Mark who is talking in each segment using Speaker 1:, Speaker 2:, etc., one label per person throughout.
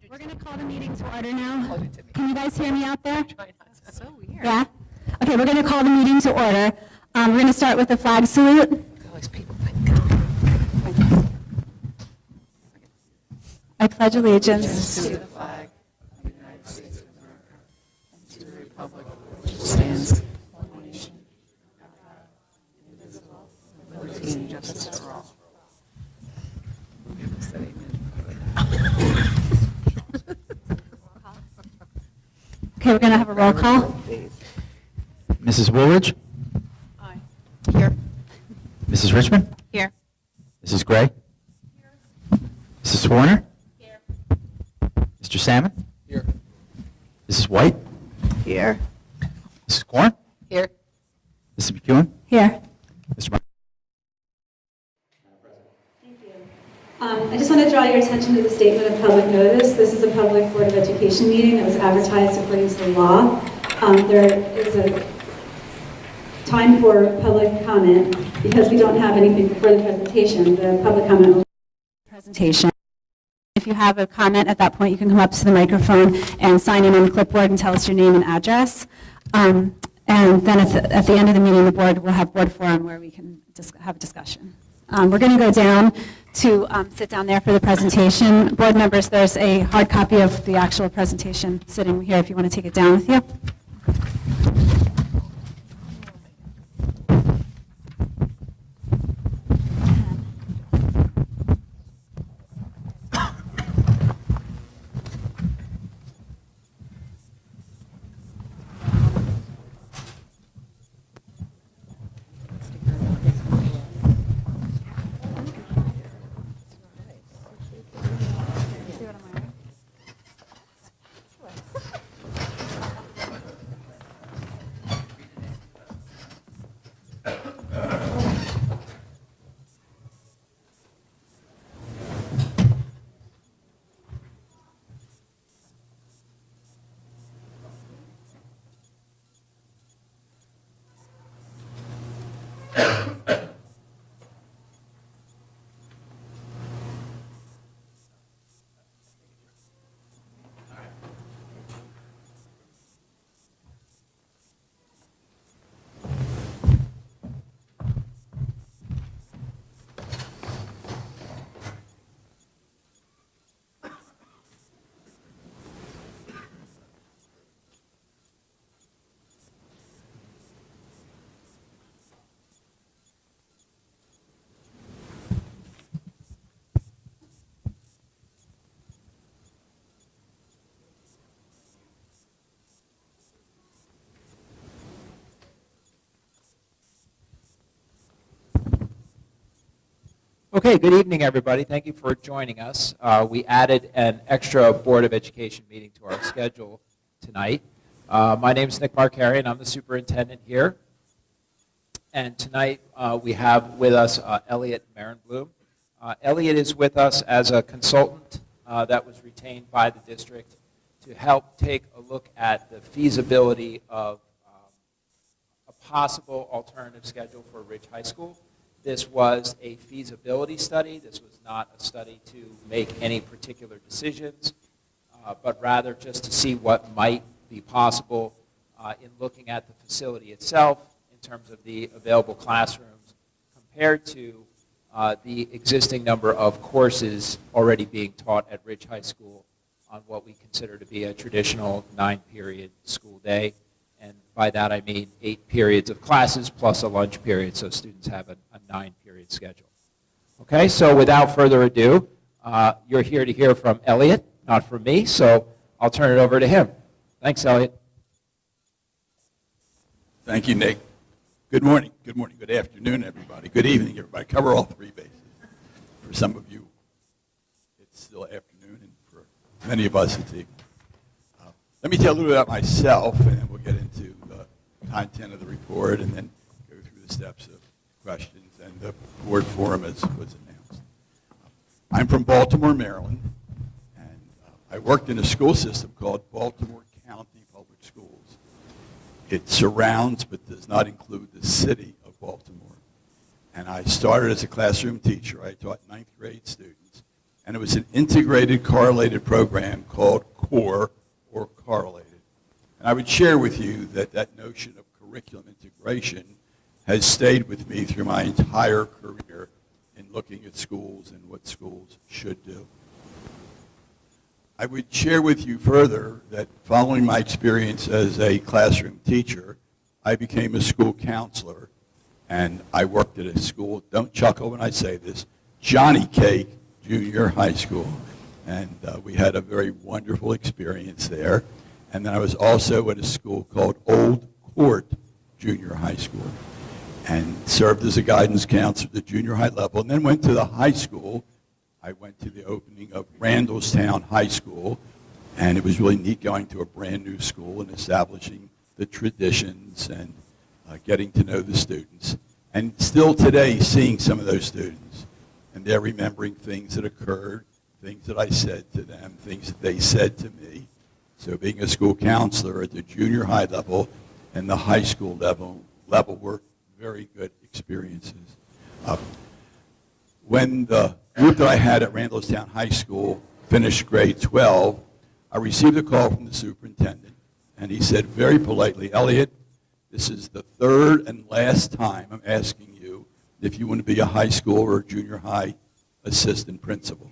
Speaker 1: We're going to call the meeting to order now. Can you guys hear me out there?
Speaker 2: So weird.
Speaker 1: Yeah? Okay, we're going to call the meeting to order. We're going to start with the flag salute. I pledge allegiance
Speaker 2: To the flag of the United States of America and to the republic which stands one nation, under God, indivisible, with liberty and justice for all.
Speaker 1: Okay, we're going to have a roll call.
Speaker 3: Mrs. Woolridge?
Speaker 2: Aye. Here.
Speaker 3: Mrs. Richmond?
Speaker 2: Here.
Speaker 3: Mrs. Gray? Mrs. Warner? Here. Mr. Salmon?
Speaker 4: Here.
Speaker 3: Mrs. White?
Speaker 2: Here.
Speaker 3: Mrs. Korn?
Speaker 2: Here.
Speaker 3: Mrs. McEwen?
Speaker 1: Here.
Speaker 3: Mr. Mark?
Speaker 1: I just want to draw your attention to the statement of public notice. This is a public Board of Education meeting that was advertised according to the law. There is a time for public comment because we don't have anything before the presentation. The public comment will be presentation. If you have a comment at that point, you can come up to the microphone and sign in on the clipboard and tell us your name and address. And then at the end of the meeting, the board will have board forum where we can have a discussion. We're going to go down to sit down there for the presentation. Board members, there's a hard copy of the actual presentation sitting here if you want to take it down with you.
Speaker 4: Okay, good evening, everybody. Thank you for joining us. We added an extra Board of Education meeting to our schedule tonight. My name is Nick Marcari, and I'm the superintendent here. And tonight we have with us Elliot Marenblum. Elliot is with us as a consultant that was retained by the district to help take a look at the feasibility of a possible alternative schedule for Ridge High School. This was a feasibility study. This was not a study to make any particular decisions, but rather just to see what might be possible in looking at the facility itself in terms of the available classrooms compared to the existing number of courses already being taught at Ridge High School on what we consider to be a traditional 9-period school day. And by that I mean 8 periods of classes plus a lunch period, so students have a 9-period schedule. Okay, so without further ado, you're here to hear from Elliot, not from me, so I'll turn it over to him. Thanks, Elliot.
Speaker 5: Thank you, Nick. Good morning, good afternoon, everybody. Good evening, everybody. Cover all 3 bases. For some of you, it's still afternoon, and for many of us, it's evening. Let me tell a little bit about myself, and then we'll get into the content of the report, and then go through the steps of questions and the board forum as was announced. I'm from Baltimore, Maryland, and I worked in a school system called Baltimore County Public Schools. It surrounds but does not include the city of Baltimore. And I started as a classroom teacher. I taught 9th grade students. and it was an integrated correlated program called CORE, or Correlated. And I would share with you that that notion of curriculum integration has stayed with me through my entire career in looking at schools and what schools should do. I would share with you further that following my experience as a classroom teacher, I became a school counselor, and I worked at a school, don't chuckle when I say this, Johnny Cake Junior High School. And we had a very wonderful experience there. And then I was also at a school called Old Court Junior High School, and served as a guidance counselor at the junior high level, and then went to the high school. I went to the opening of Randallstown High School, and it was really neat going to a brand new school and establishing the traditions and getting to know the students. And still today, seeing some of those students, and they're remembering things that occurred, things that I said to them, things that they said to me. So being a school counselor at the junior high level and the high school level were very good experiences. When the group that I had at Randallstown High School finished grade 12, I received a call from the superintendent, and he said very politely, Elliot, this is the third and last time I'm asking you if you want to be a high school or a junior high assistant principal.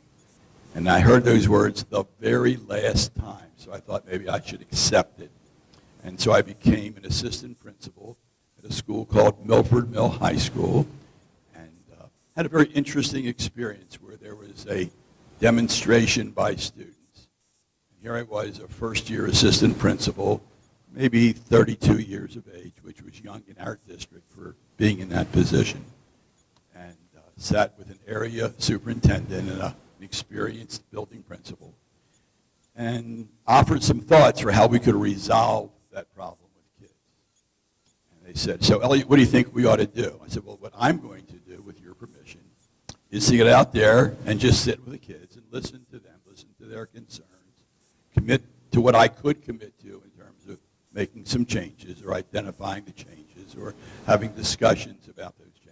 Speaker 5: And I heard those words the very last time, so I thought maybe I should accept it. And so I became an assistant principal at a school called Milford Mill High School, and had a very interesting experience where there was a demonstration by students. And here I was, a first-year assistant principal, maybe 32 years of age, which was young in our district for being in that position, and sat with an area superintendent and an experienced building principal, and offered some thoughts for how we could resolve that problem with kids. And they said, so Elliot, what do you think we ought to do? I said, well, what I'm going to do, with your permission, is to get out there and just sit with the kids and listen to them, listen to their concerns, commit to what I could commit to in terms of making some changes or identifying the changes or having discussions about those changes.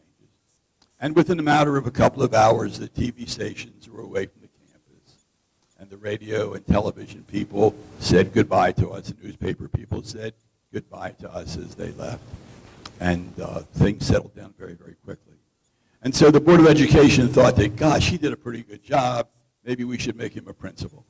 Speaker 5: And within a matter of a couple of hours, the TV stations were away from the campus, and the radio and television people said goodbye to us, and newspaper people said goodbye to us as they left. And things settled down very, very quickly. And so the Board of Education thought that, gosh, he did a pretty good job. Maybe we should make him a principal.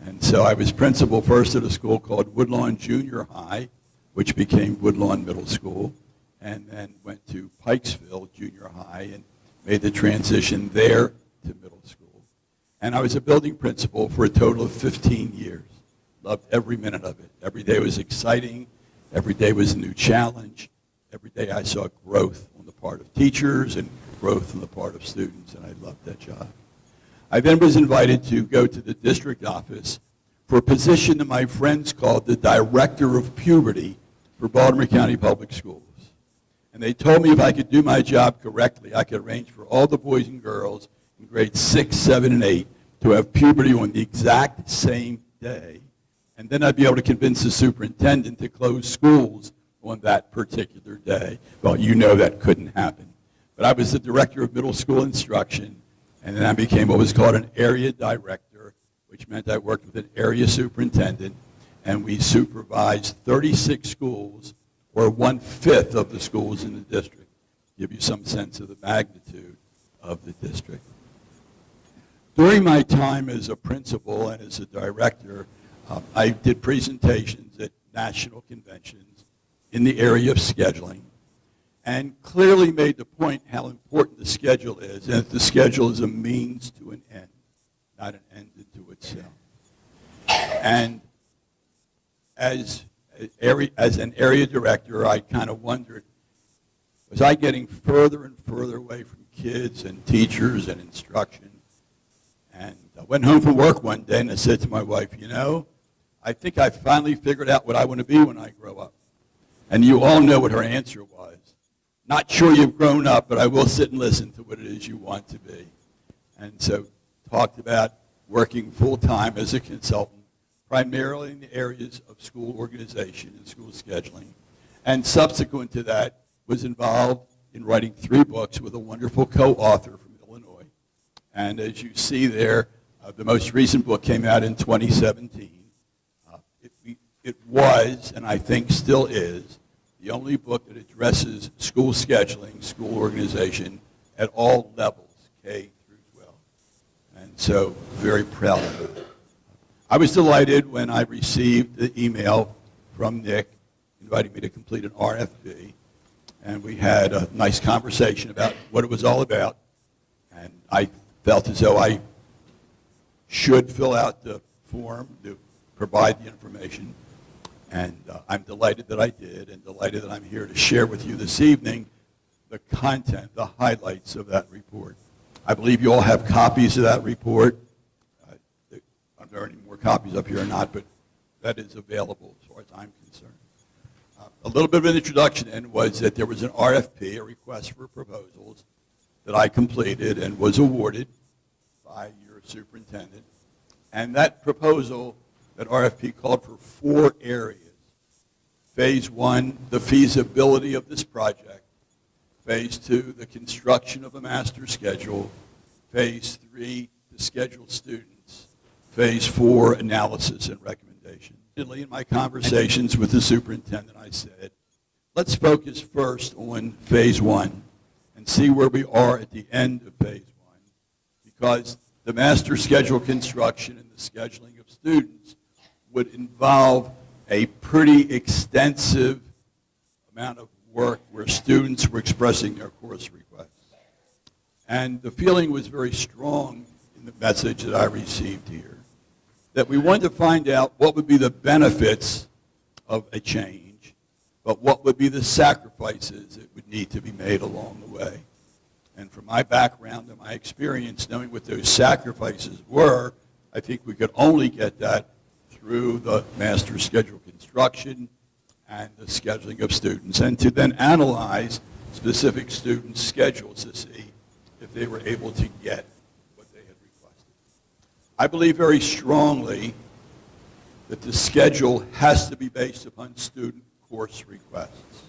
Speaker 5: And so I was principal first at a school called Woodlawn Junior High, which became Woodlawn Middle School, and then went to Pikesville Junior High and made the transition there to middle school. And I was a building principal for a total of 15 years. Loved every minute of it. Every day was exciting. Every day was a new challenge. Every day I saw growth on the part of teachers and growth on the part of students, and I loved that job. I then was invited to go to the district office for a position that my friends called the Director of Puberty for Baltimore County Public Schools. And they told me if I could do my job correctly, I could arrange for all the boys and girls in grades 6, 7, and 8 to have puberty on the exact same day. And then I'd be able to convince the superintendent to close schools on that particular day. Well, you know that couldn't happen. But I was the Director of Middle School Instruction, and then I became what was called an area director, which meant I worked with an area superintendent, and we supervised 36 schools, or 1/5 of the schools in the district. Give you some sense of the magnitude of the district. During my time as a principal and as a director, I did presentations at national conventions in the area of scheduling, and clearly made the point how important the schedule is, and that the schedule is a means to an end, not an end unto itself. And as an area director, I kind of wondered, was I getting further and further away from kids and teachers and instruction? And I went home from work one day and I said to my wife, you know, I think I finally figured out what I want to be when I grow up. And you all know what her answer was. Not sure you've grown up, but I will sit and listen to what it is you want to be. And so talked about working full-time as a consultant, primarily in the areas of school organization and school scheduling. And subsequent to that, was involved in writing 3 books with a wonderful co-author from Illinois. And as you see there, The most recent book came out in 2017. It was, and I think still is, the only book that addresses school scheduling, school organization at all levels, K through 12. And so, very proud of it. I was delighted when I received the email from Nick inviting me to complete an RFP. And we had a nice conversation about what it was all about. And I felt as though I should fill out the form to provide the information. And I'm delighted that I did, and delighted that I'm here to share with you this evening the content, the highlights of that report. I believe you all have copies of that report. Are there any more copies up here or not, but that is available as far as I'm concerned. A little bit of an introduction then was that there was an RFP, a request for proposals, that I completed and was awarded by your superintendent. And that proposal, that RFP called for 4 areas. Phase 1, the feasibility of this project. Phase 2, the construction of a master schedule. Phase 3, to schedule students. Phase 4, analysis and recommendation. In my conversations with the superintendent, I said, let's focus first on Phase 1 and see where we are at the end of Phase 1, because the master schedule construction and the scheduling of students would involve a pretty extensive amount of work where students were expressing their course requests. And the feeling was very strong in the message that I received here, that we wanted to find out what would be the benefits of a change, but what would be the sacrifices that would need to be made along the way. And from my background and my experience, knowing what those sacrifices were, I think we could only get that through the master schedule construction and the scheduling of students, and to then analyze specific students' schedules to see if they were able to get what they had requested. I believe very strongly that the schedule has to be based upon student course requests.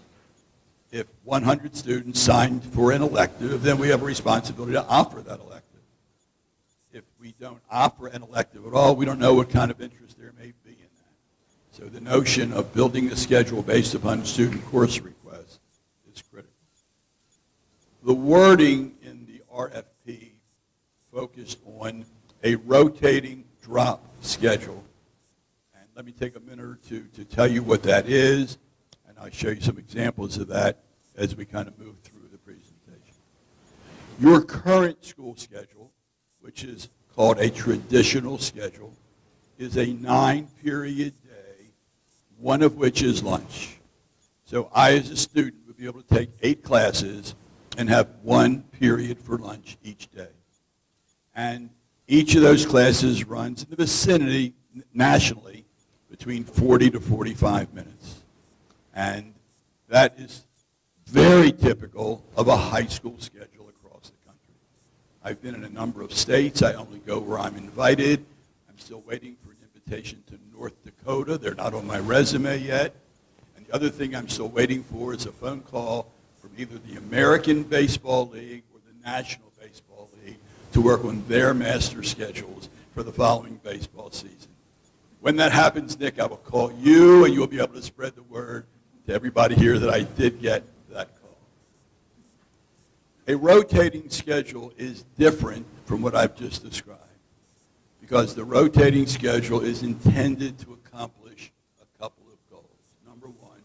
Speaker 5: If 100 students signed for an elective, then we have a responsibility to offer that elective. If we don't offer an elective at all, we don't know what kind of interest there may be in that. So the notion of building the schedule based upon student course requests is critical. The wording in the RFP focused on a rotating drop schedule. And let me take a minute or two to tell you what that is, and I'll show you some examples of that as we kind of move through the presentation. Your current school schedule, which is called a traditional schedule, is a 9-period day, one of which is lunch. So I, as a student, would be able to take 8 classes and have 1 period for lunch each day. And each of those classes runs in the vicinity, nationally, between 40 to 45 minutes. And that is very typical of a high school schedule across the country. I've been in a number of states. I only go where I'm invited. I'm still waiting for an invitation to North Dakota. They're not on my resume yet. And the other thing I'm still waiting for is a phone call from either the American Baseball League or the National Baseball League to work on their master schedules for the following baseball season. When that happens, Nick, I will call you, and you'll be able to spread the word to everybody here that I did get that call. A rotating schedule is different from what I've just described, because the rotating schedule is intended to accomplish a couple of goals. Number one,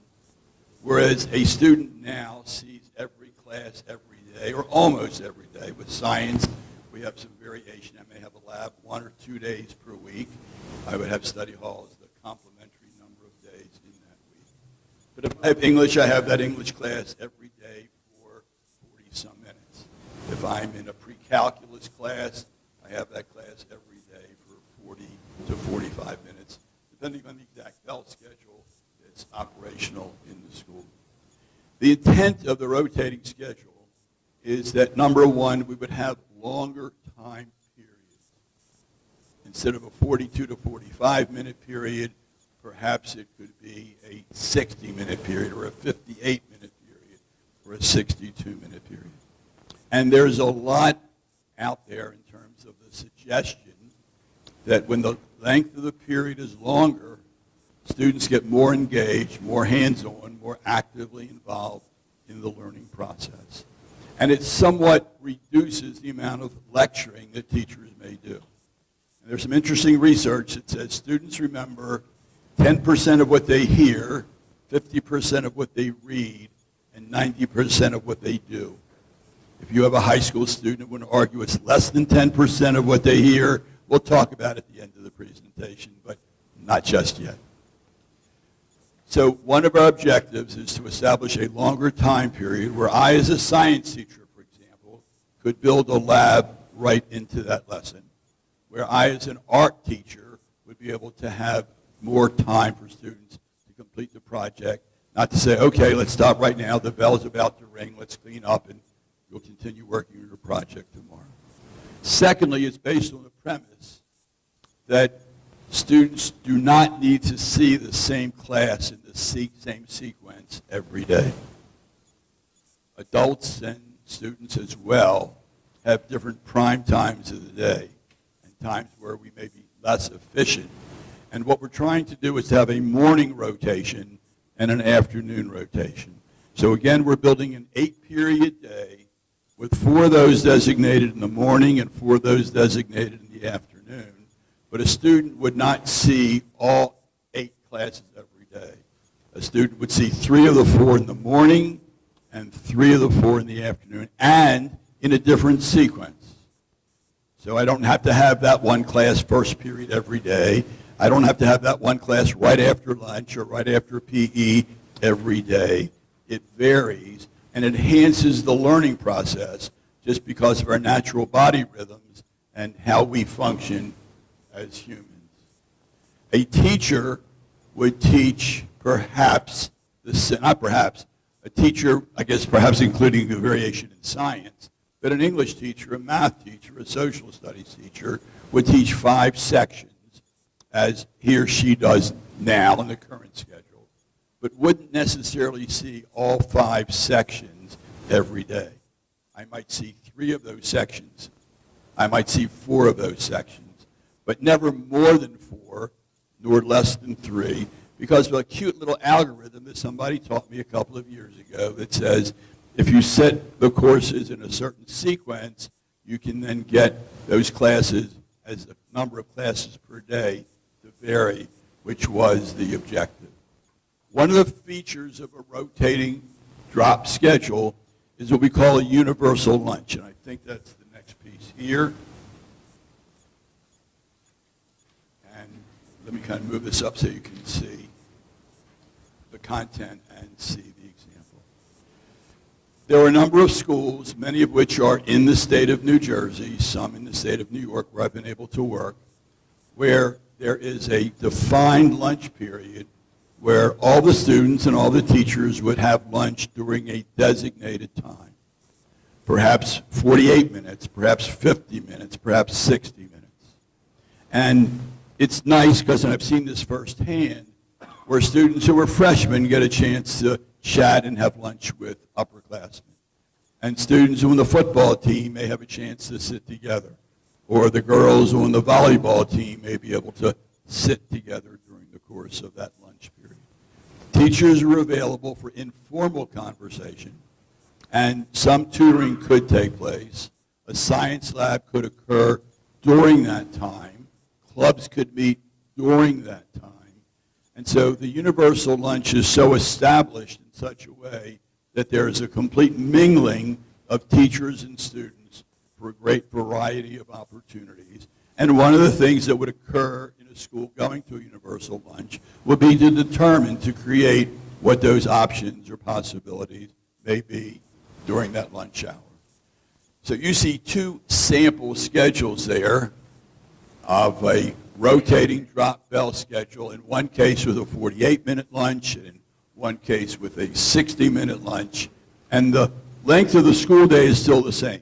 Speaker 5: whereas a student now sees every class every day, or almost every day. With science, we have some variation. I may have a lab 1 or 2 days per week. I would have study halls, the complementary number of days in that week. But if I have English, I have that English class every day for 40-some minutes. If I'm in a pre-calculus class, I have that class every day for 40 to 45 minutes, depending on the exact bell schedule that's operational in the school. The intent of the rotating schedule is that, number one, we would have longer time periods. Instead of a 42 to 45-minute period, perhaps it could be a 60-minute period or a 58-minute period or a 62-minute period. And there's a lot out there in terms of the suggestion that when the length of the period is longer, students get more engaged, more hands-on, more actively involved in the learning process. And it somewhat reduces the amount of lecturing that teachers may do. And there's some interesting research that says students remember 10% of what they hear, 50% of what they read, and 90% of what they do. If you have a high school student who would argue it's less than 10% of what they hear, we'll talk about it at the end of the presentation, but not just yet. So one of our objectives is to establish a longer time period where I, as a science teacher, for example, could build a lab right into that lesson, where I, as an art teacher, would be able to have more time for students to complete the project, not to say, okay, let's stop right now, the bell's about to ring, let's clean up, and you'll continue working on your project tomorrow. Secondly, it's based on the premise that students do not need to see the same class in the same sequence every day. Adults and students as well have different prime times of the day and times where we may be less efficient. And what we're trying to do is to have a morning rotation and an afternoon rotation. So again, we're building an 8-period day with 4 of those designated in the morning and 4 of those designated in the afternoon. But a student would not see all 8 classes every day. A student would see 3 of the 4 in the morning and 3 of the 4 in the afternoon, and in a different sequence. So I don't have to have that one class first period every day. I don't have to have that one class right after lunch or right after PE every day. It varies and enhances the learning process just because of our natural body rhythms and how we function as humans. A teacher would teach perhaps, a teacher, I guess perhaps including a variation in science, but an English teacher, a math teacher, a social studies teacher would teach 5 sections as he or she does now in the current schedule, but wouldn't necessarily see all 5 sections every day. I might see 3 of those sections. I might see 4 of those sections, but never more than 4, nor less than 3, because of a cute little algorithm that somebody taught me a couple of years ago that says if you set the courses in a certain sequence, you can then get those classes as the number of classes per day to vary, which was the objective. One of the features of a rotating drop schedule is what we call a universal lunch, and I think that's the next piece here. And let me kind of move this up so you can see the content and see the example. There are a number of schools, many of which are in the state of New Jersey, some in the state of New York where I've been able to work, where there is a defined lunch period where all the students and all the teachers would have lunch during a designated time. Perhaps 48 minutes, perhaps 50 minutes, perhaps 60 minutes. And it's nice because I've seen this firsthand where students who are freshmen get a chance to chat and have lunch with upperclassmen. And students who on the football team may have a chance to sit together. Or the girls on the volleyball team may be able to sit together during the course of that lunch period. Teachers are available for informal conversation, and some tutoring could take place. A science lab could occur during that time. Clubs could meet during that time. And so the universal lunch is so established in such a way that there is a complete mingling of teachers and students for a great variety of opportunities. And one of the things that would occur in a school going to a universal lunch would be to determine, to create what those options or possibilities may be during that lunch hour. So you see 2 sample schedules there of a rotating drop bell schedule, in one case with a 48-minute lunch, and in one case with a 60-minute lunch. And the length of the school day is still the same.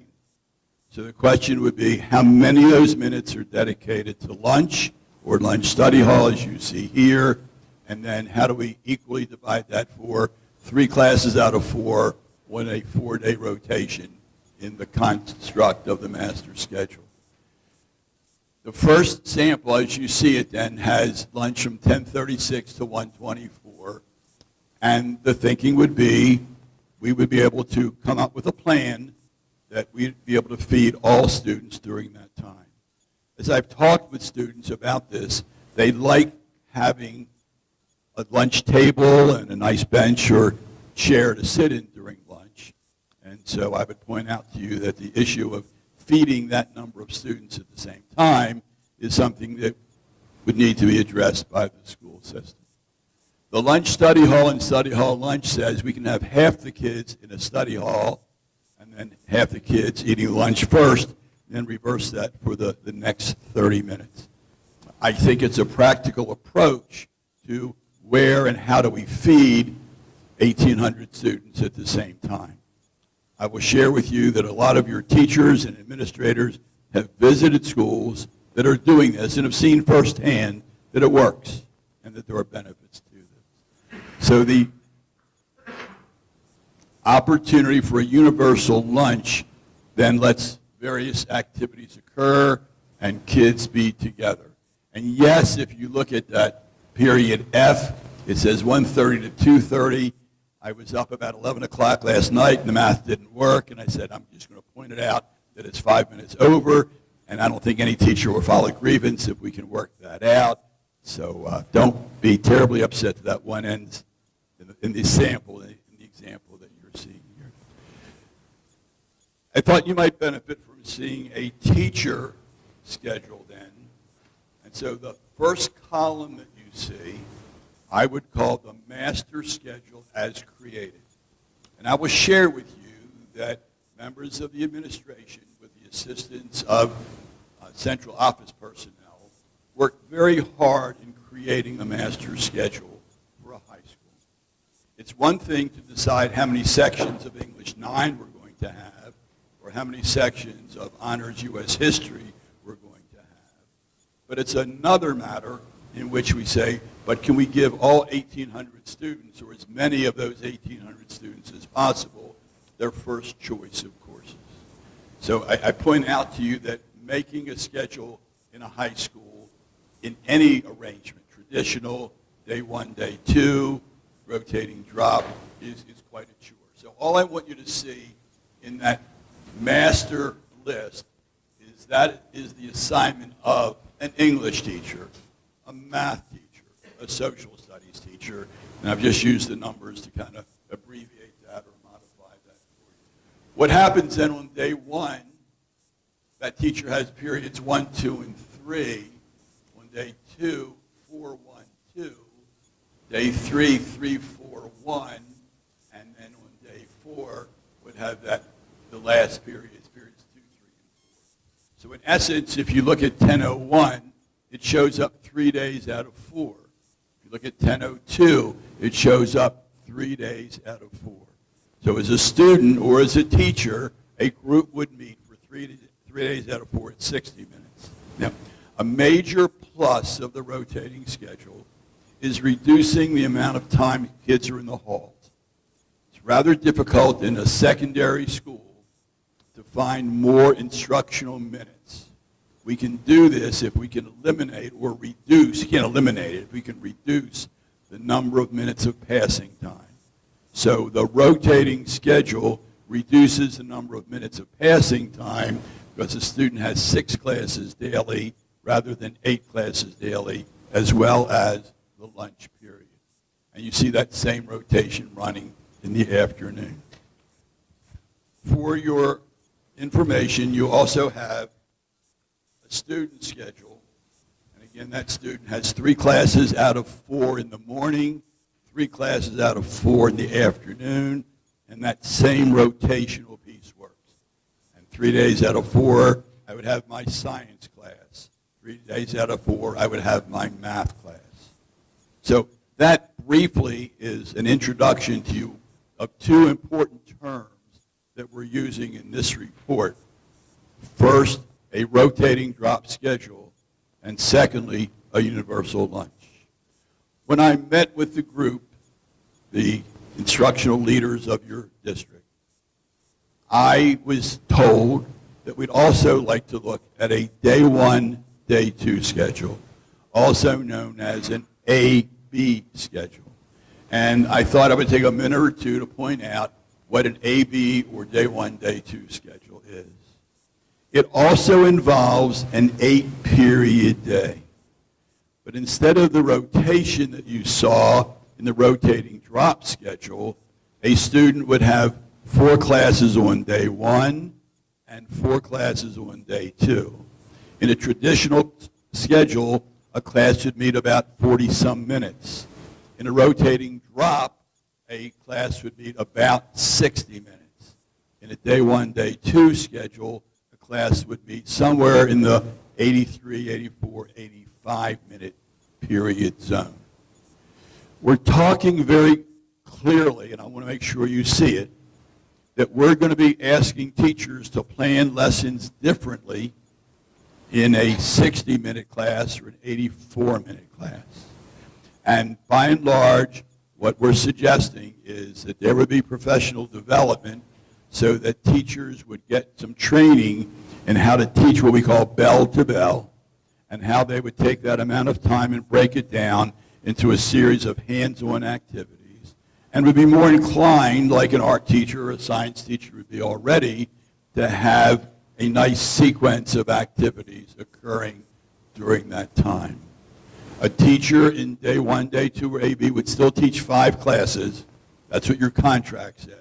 Speaker 5: So the question would be, how many of those minutes are dedicated to lunch or lunch study hall, as you see here, and then how do we equally divide that for 3 classes out of 4 on a 4-day rotation in the construct of the master schedule. The first sample, as you see it then, has lunch from 10:36 to 1:24. And the thinking would be, we would be able to come up with a plan that we'd be able to feed all students during that time. As I've talked with students about this, they like having a lunch table and a nice bench or chair to sit in during lunch. And so I would point out to you that the issue of feeding that number of students at the same time is something that would need to be addressed by the school system. The lunch study hall and study hall lunch says we can have half the kids in a study hall and then half the kids eating lunch first, and then reverse that for the next 30 minutes. I think it's a practical approach to where and how do we feed 1,800 students at the same time. I will share with you that a lot of your teachers and administrators have visited schools that are doing this and have seen firsthand that it works and that there are benefits to this. So the opportunity for a universal lunch then lets various activities occur and kids be together. And yes, if you look at that period F, it says 1:30 to 2:30. I was up about 11 o'clock last night, and the math didn't work, and I said, I'm just going to point it out that it's 5 minutes over, and I don't think any teacher will file a grievance if we can work that out. So don't be terribly upset that that one ends in the sample, in the example that you're seeing here. I thought you might benefit from seeing a teacher schedule then. And so the first column that you see, I would call the master schedule as created. And I will share with you that members of the administration, with the assistance of central office personnel, worked very hard in creating a master schedule for a high school. It's one thing to decide how many sections of English 9 we're going to have, or how many sections of Honors U.S. History we're going to have. But it's another matter in which we say, but can we give all 1,800 students, or as many of those 1,800 students as possible, their first choice of courses? So I point out to you that making a schedule in a high school, in any arrangement, traditional, day 1, day 2, rotating drop, is quite a chore. So all I want you to see in that master list is that is the assignment of an English teacher, a math teacher, a social studies teacher, and I've just used the numbers to kind of abbreviate that or modify that for you. What happens then on day 1, that teacher has periods 1, 2, and 3. On day 2, 4, 1, 2. Day 3, 3, 4, 1. And then on day 4 would have that the last periods 2, 3, and 4. So in essence, if you look at 10:01, it shows up 3 days out of 4. If you look at 10:02, it shows up 3 days out of 4. So as a student or as a teacher, a group would meet for 3 days out of 4 at 60 minutes. Now, a major plus of the rotating schedule is reducing the amount of time kids are in the halls. It's rather difficult in a secondary school to find more instructional minutes. We can do this if we can eliminate or reduce, you can't eliminate it, if we can reduce the number of minutes of passing time. So the rotating schedule reduces the number of minutes of passing time because the student has 6 classes daily rather than 8 classes daily, as well as the lunch period. And you see that same rotation running in the afternoon. For your information, you also have a student schedule. And again, that student has 3 classes out of 4 in the morning, 3 classes out of 4 in the afternoon, and that same rotational piece works. And 3 days out of 4, I would have my science class. 3 days out of 4, I would have my math class. So that briefly is an introduction to you of 2 important terms that we're using in this report. First, a rotating drop schedule, and secondly, a universal lunch. When I met with the group, the instructional leaders of your district, I was told that we'd also like to look at a day 1, day 2 schedule, also known as an AB schedule. And I thought I would take a minute or two to point out what an AB or day 1, day 2 schedule is. It also involves an 8-period day. But instead of the rotation that you saw in the rotating drop schedule, a student would have 4 classes on day 1 and 4 classes on day 2. In a traditional schedule, a class should meet about 40-some minutes. In a rotating drop, a class would meet about 60 minutes. In a day 1, day 2 schedule, a class would meet somewhere in the 83, 84, 85-minute period zone. We're talking very clearly, and I want to make sure you see it, that we're going to be asking teachers to plan lessons differently in a 60-minute class or an 84-minute class. And by and large, what we're suggesting is that there would be professional development so that teachers would get some training in how to teach what we call bell to bell, and how they would take that amount of time and break it down into a series of hands-on activities, and would be more inclined, like an art teacher or a science teacher would be already, to have a nice sequence of activities occurring during that time. A teacher in day 1, day 2, or AB would still teach 5 classes. That's what your contract says.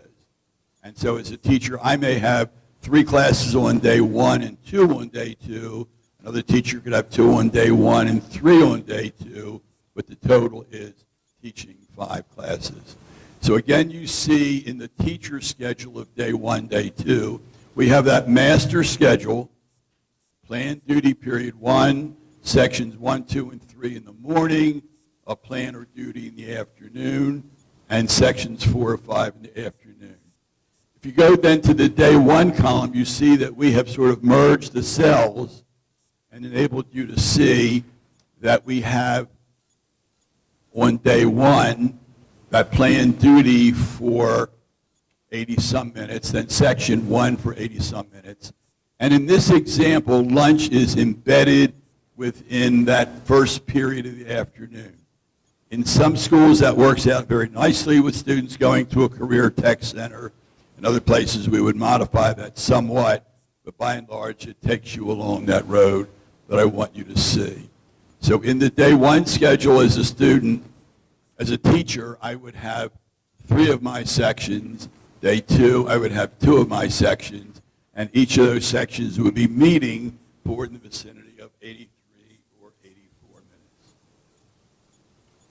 Speaker 5: And so as a teacher, I may have 3 classes on day 1 and 2 on day 2. Another teacher could have 2 on day 1 and 3 on day 2, but the total is teaching 5 classes. So again, you see in the teacher schedule of day 1, day 2, we have that master schedule, planned duty period 1, sections 1, 2, and 3 in the morning, a plan or duty in the afternoon, and sections 4 or 5 in the afternoon. If you go then to the day 1 column, you see that we have sort of merged the cells and enabled you to see that we have on day 1 that planned duty for 80-some minutes, then section 1 for 80-some minutes. And in this example, lunch is embedded within that first period of the afternoon. In some schools, that works out very nicely with students going to a career tech center. In other places, we would modify that somewhat, but by and large, it takes you along that road that I want you to see. So in the day 1 schedule as a student, as a teacher, I would have 3 of my sections. Day 2, I would have 2 of my sections, and each of those sections would be meeting for in the vicinity of 83 or 84 minutes.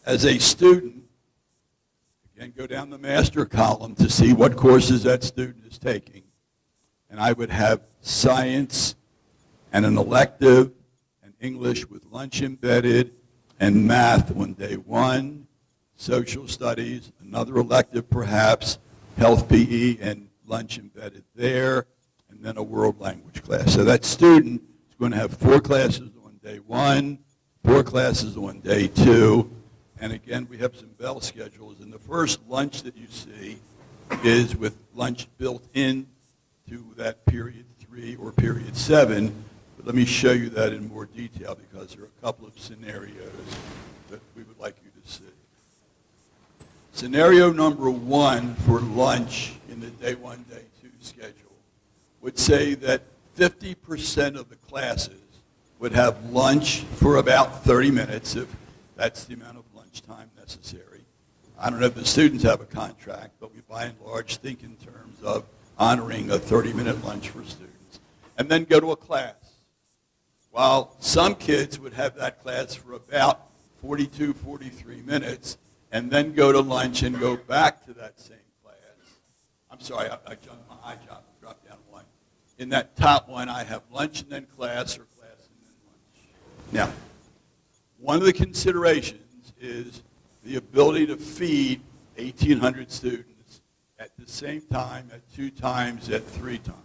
Speaker 5: As a student, again, go down the master column to see what courses that student is taking. And I would have science and an elective, and English with lunch embedded, and math on day 1, social studies, another elective perhaps, health PE and lunch embedded there, and then a world language class. So that student is going to have 4 classes on day 1, 4 classes on day 2, and again, we have some bell schedules. And the first lunch that you see is with lunch built in to that period 3 or period 7. But let me show you that in more detail because there are a couple of scenarios that we would like you to see. Scenario number 1 for lunch in the day 1, day 2 schedule would say that 50% of the classes would have lunch for about 30 minutes, if that's the amount of lunch time necessary. I don't know if the students have a contract, but we by and large think in terms of honoring a 30-minute lunch for students. And then go to a class. While some kids would have that class for about 42, 43 minutes, and then go to lunch and go back to that same class. I'm sorry, I jumped, my eye dropped down 1. In that top one, I have lunch and then class, or class and then lunch. Now, one of the considerations is the ability to feed 1,800 students at the same time, at 2 times, at 3 times.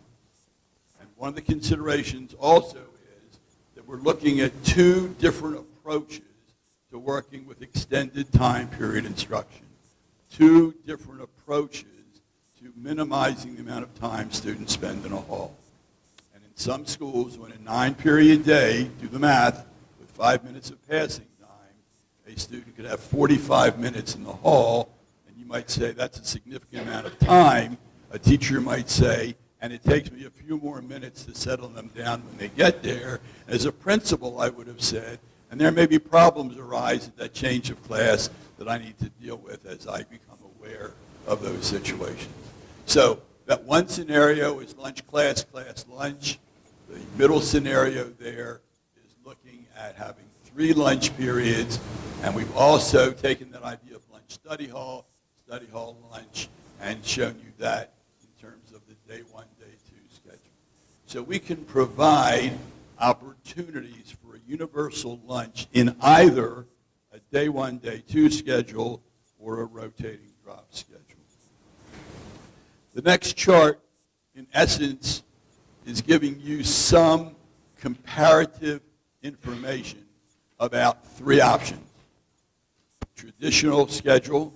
Speaker 5: And one of the considerations also is that we're looking at 2 different approaches to working with extended time period instruction. 2 different approaches to minimizing the amount of time students spend in a hall. And in In some schools, on a 9-period day, do the math, with 5 minutes of passing time, a student could have 45 minutes in the hall, and you might say that's a significant amount of time. A teacher might say, and it takes me a few more minutes to settle them down when they get there. As a principal, I would have said, and there may be problems arise at that change of class that I need to deal with as I become aware of those situations. So that one scenario is lunch class, class lunch. The middle scenario there is looking at having 3 lunch periods, and we've also taken that idea of lunch study hall lunch, and shown you that in terms of the day 1, day 2 schedule. So we can provide opportunities for a universal lunch in either a day 1, day 2 schedule or a rotating drop schedule. The next chart, in essence, is giving you some comparative information about 3 options. Traditional schedule,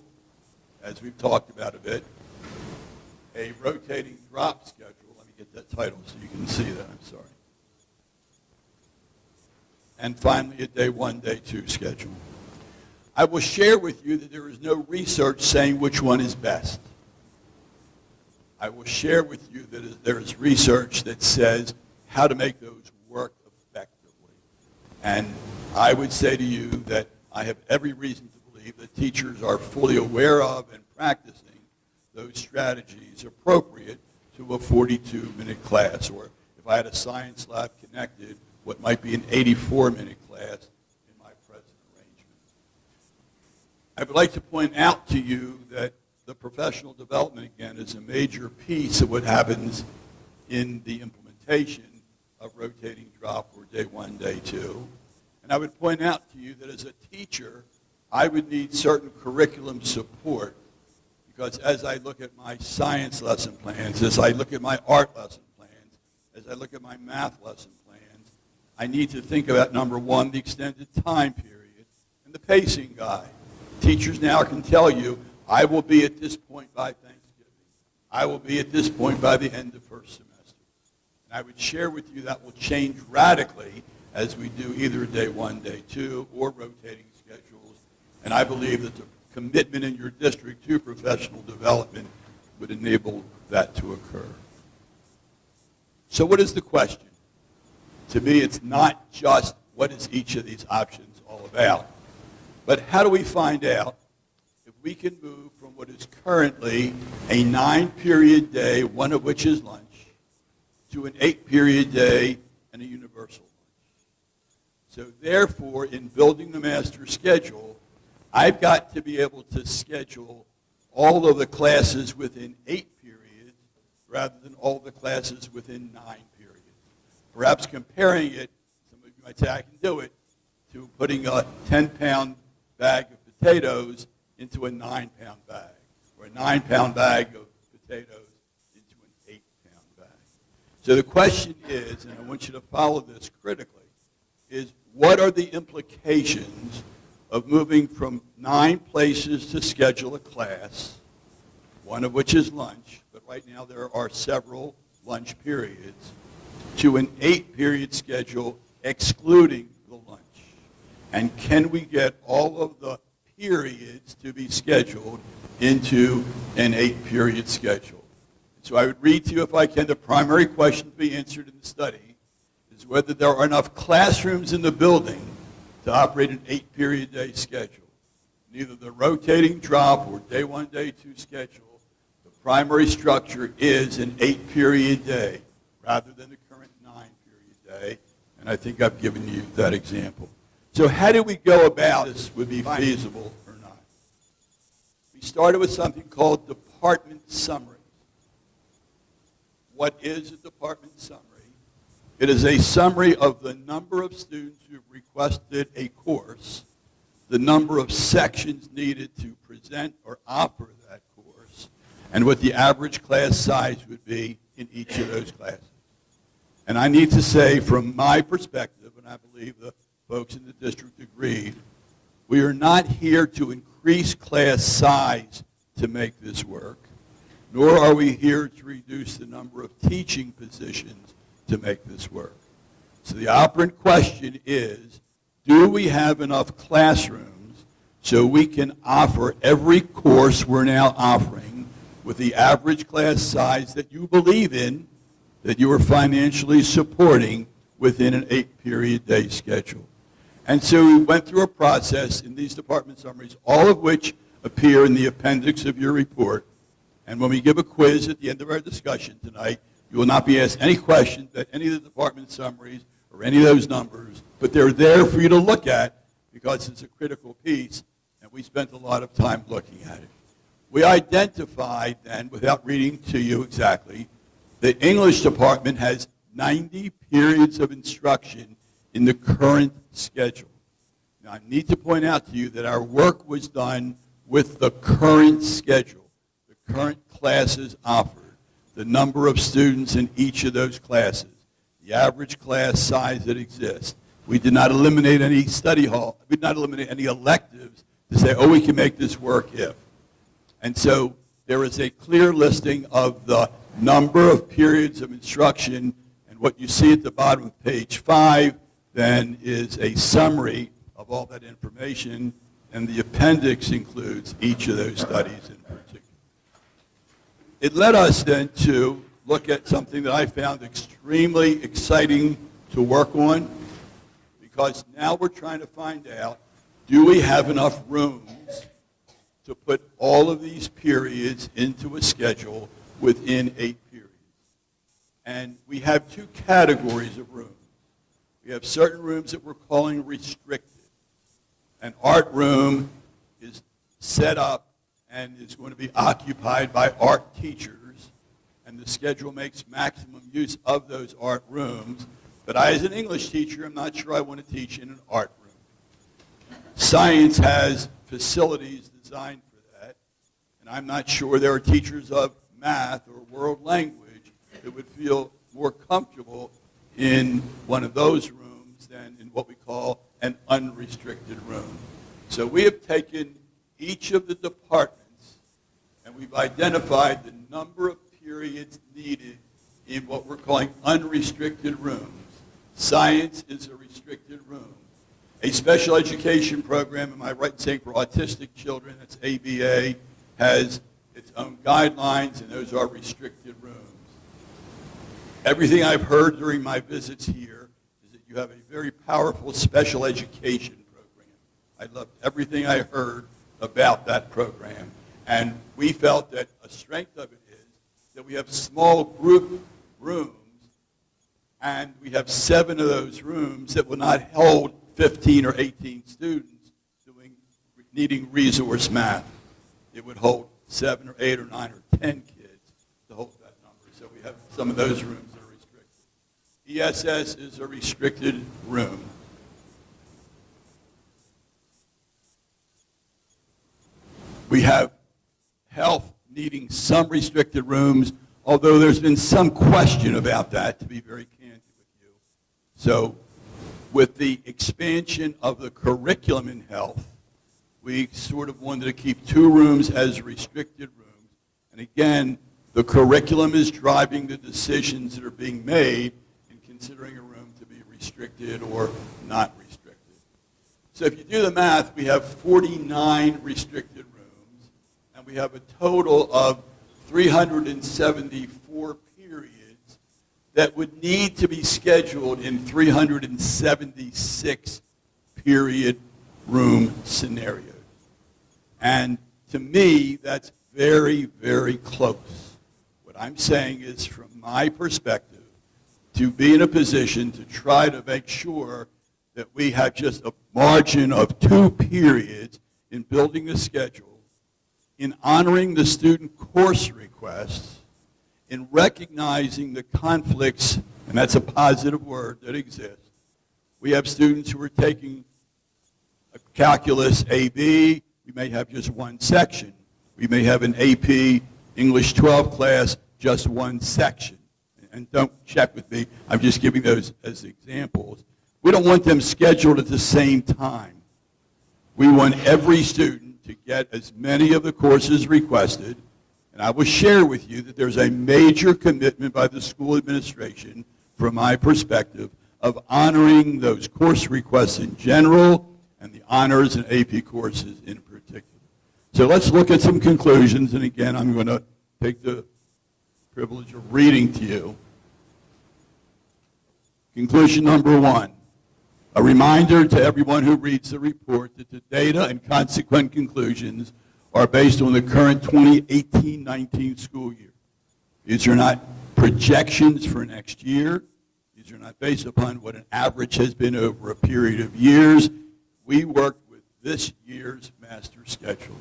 Speaker 5: as we've talked about a bit, a rotating drop schedule. Let me get that title so you can see that, I'm sorry. And finally, a day 1, day 2 schedule. I will share with you that there is no research saying which one is best. I will share with you that there is research that says how to make those work effectively. And I would say to you that I have every reason to believe that teachers are fully aware of and practicing those strategies appropriate to a 42-minute class, or if I had a science lab connected, what might be an 84-minute class in my present arrangement. I would like to point out to you that the professional development, again, is a major piece of what happens in the implementation of rotating drop or day 1, day 2. And I would point out to you that as a teacher, I would need certain curriculum support, because as I look at my science lesson plans, as I look at my art lesson plans, as I look at my math lesson plans, I need to think about, number 1, the extended time period and the pacing guide. Teachers now can tell you, I will be at this point by Thanksgiving. I will be at this point by the end of first semester. And I would share with you that will change radically as we do either day 1, day 2, or rotating schedules. And I believe that the commitment in your district to professional development would enable that to occur. So what is the question? To me, it's not just what is each of these options all about, but how do we find out if we can move from what is currently a 9-period day, one of which is lunch, to an 8-period day and a universal lunch. So therefore, in building the master schedule, I've got to be able to schedule all of the classes within 8 periods rather than all the classes within 9 periods. Perhaps comparing it, some of you might say I can do it, to putting a 10-pound bag of potatoes into a 9-pound bag, or a 9-pound bag of potatoes into an 8-pound bag. So the question is, and I want you to follow this critically, is what are the implications of moving from 9 places to schedule a class, one of which is lunch, but right now there are several lunch periods, to an 8-period schedule excluding the lunch? And can we get all of the periods to be scheduled into an 8-period schedule? So I would read to you, if I can, the primary question to be answered in the study is whether there are enough classrooms in the building to operate an 8-period day schedule. Neither the rotating drop or day 1, day 2 schedule, the primary structure is an 8-period day rather than the current 9-period day, and I think I've given you that example. So how do we go about this would be feasible or not? We started with something called department summaries. What is a department summary? It is a summary of the number of students who requested a course, the number of sections needed to present or offer that course, and what the average class size would be in each of those classes. And I need to say, from my perspective, and I believe the folks in the district agreed, we are not here to increase class size to make this work, nor are we here to reduce the number of teaching positions to make this work. So the operant question is, do we have enough classrooms so we can offer every course we're now offering with the average class size that you believe in, that you are financially supporting within an 8-period day schedule? And so we went through a process in these department summaries, all of which appear in the appendix of your report. And when we give a quiz at the end of our discussion tonight, you will not be asked any questions about any of the department summaries or any of those numbers, but they're there for you to look at because it's a critical piece, and we spent a lot of time looking at it. We identified then, without reading to you exactly, the English department has 90 periods of instruction in the current schedule. Now, I need to point out to you that our work was done with the current schedule, the current classes offered, the number of students in each of those classes, the average class size that exists. We did not eliminate any study hall. We did not eliminate any electives to say, oh, we can make this work if. And so there is a clear listing of the number of periods of instruction, and what you see at the bottom of page 5 then is a summary of all that information, and the appendix includes each of those studies in particular. It led us then to look at something that I found extremely exciting to work on, because now we're trying to find out, do we have enough rooms to put all of these periods into a schedule within 8 periods? And we have 2 categories of rooms. We have certain rooms that we're calling restricted. An art room is set up and is going to be occupied by art teachers, and the schedule makes maximum use of those art rooms. But I, as an English teacher, I'm not sure I want to teach in an art room. Science has facilities designed for that, and I'm not sure there are teachers of math or world language that would feel more comfortable in one of those rooms than in what we call an unrestricted room. So we have taken each of the departments and we've identified the number of periods needed in what we're calling unrestricted rooms. Science is a restricted room. A special education program, am I right in saying for autistic children, that's ABA, has its own guidelines, and those are restricted rooms. Everything I've heard during my visits here is that you have a very powerful special education program. I loved everything I heard about that program. And we felt that a strength of it is that we have small group rooms, and we have 7 of those rooms that will not hold 15 or 18 students needing resource math. It would hold 7 or 8 or 9 or 10 kids to hold that number. So we have some of those rooms that are restricted. ESS is a restricted room. We have health needing some restricted rooms, although there's been some question about that, to be very candid with you. So with the expansion of the curriculum in health, we sort of wanted to keep 2 rooms as restricted rooms. And again, the curriculum is driving the decisions that are being made in considering a room to be restricted or not restricted. So if you do the math, we have 49 restricted rooms, and we have a total of 374 periods that would need to be scheduled in 376 period room scenarios. And to me, that's very, very close. What I'm saying is, from my perspective, to be in a position to try to make sure that we have just a margin of 2 periods in building the schedule, in honoring the student course requests, in recognizing the conflicts, and that's a positive word, that exist. We have students who are taking a calculus AB. We may have just 1 section. We may have an AP English 12 class, just 1 section. And don't check with me. I'm just giving those as examples. We don't want them scheduled at the same time. We want every student to get as many of the courses requested. And I will share with you that there's a major commitment by the school administration from my perspective, of honoring those course requests in general and the honors and AP courses in particular. So let's look at some conclusions, and again, I'm going to take the privilege of reading to you. Conclusion number 1, a reminder to everyone who reads the report that the data and consequent conclusions are based on the current 2018-19 school year. These are not projections for next year. These are not based upon what an average has been over a period of years. We worked with this year's master schedules.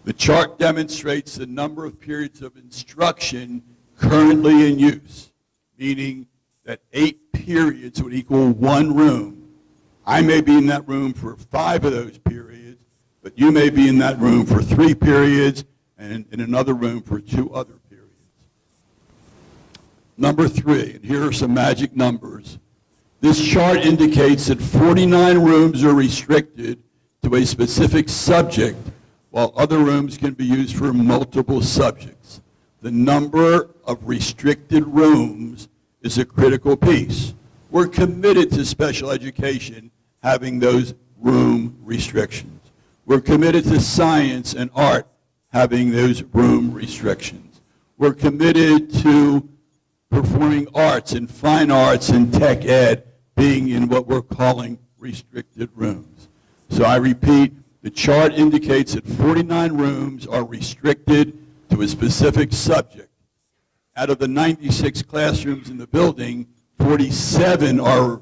Speaker 5: The chart demonstrates the number of periods of instruction currently in use, meaning that 8 periods would equal 1 room. I may be in that room for 5 of those periods, but you may be in that room for 3 periods and in another room for 2 other periods. Number 3, and here are some magic numbers. This chart indicates that 49 rooms are restricted to a specific subject, while other rooms can be used for multiple subjects. The number of restricted rooms is a critical piece. We're committed to special education having those room restrictions. We're committed to science and art having those room restrictions. We're committed to performing arts and fine arts and tech ed being in what we're calling restricted rooms. So I repeat, the chart indicates that 49 rooms are restricted to a specific subject. Out of the 96 classrooms in the building, 47 are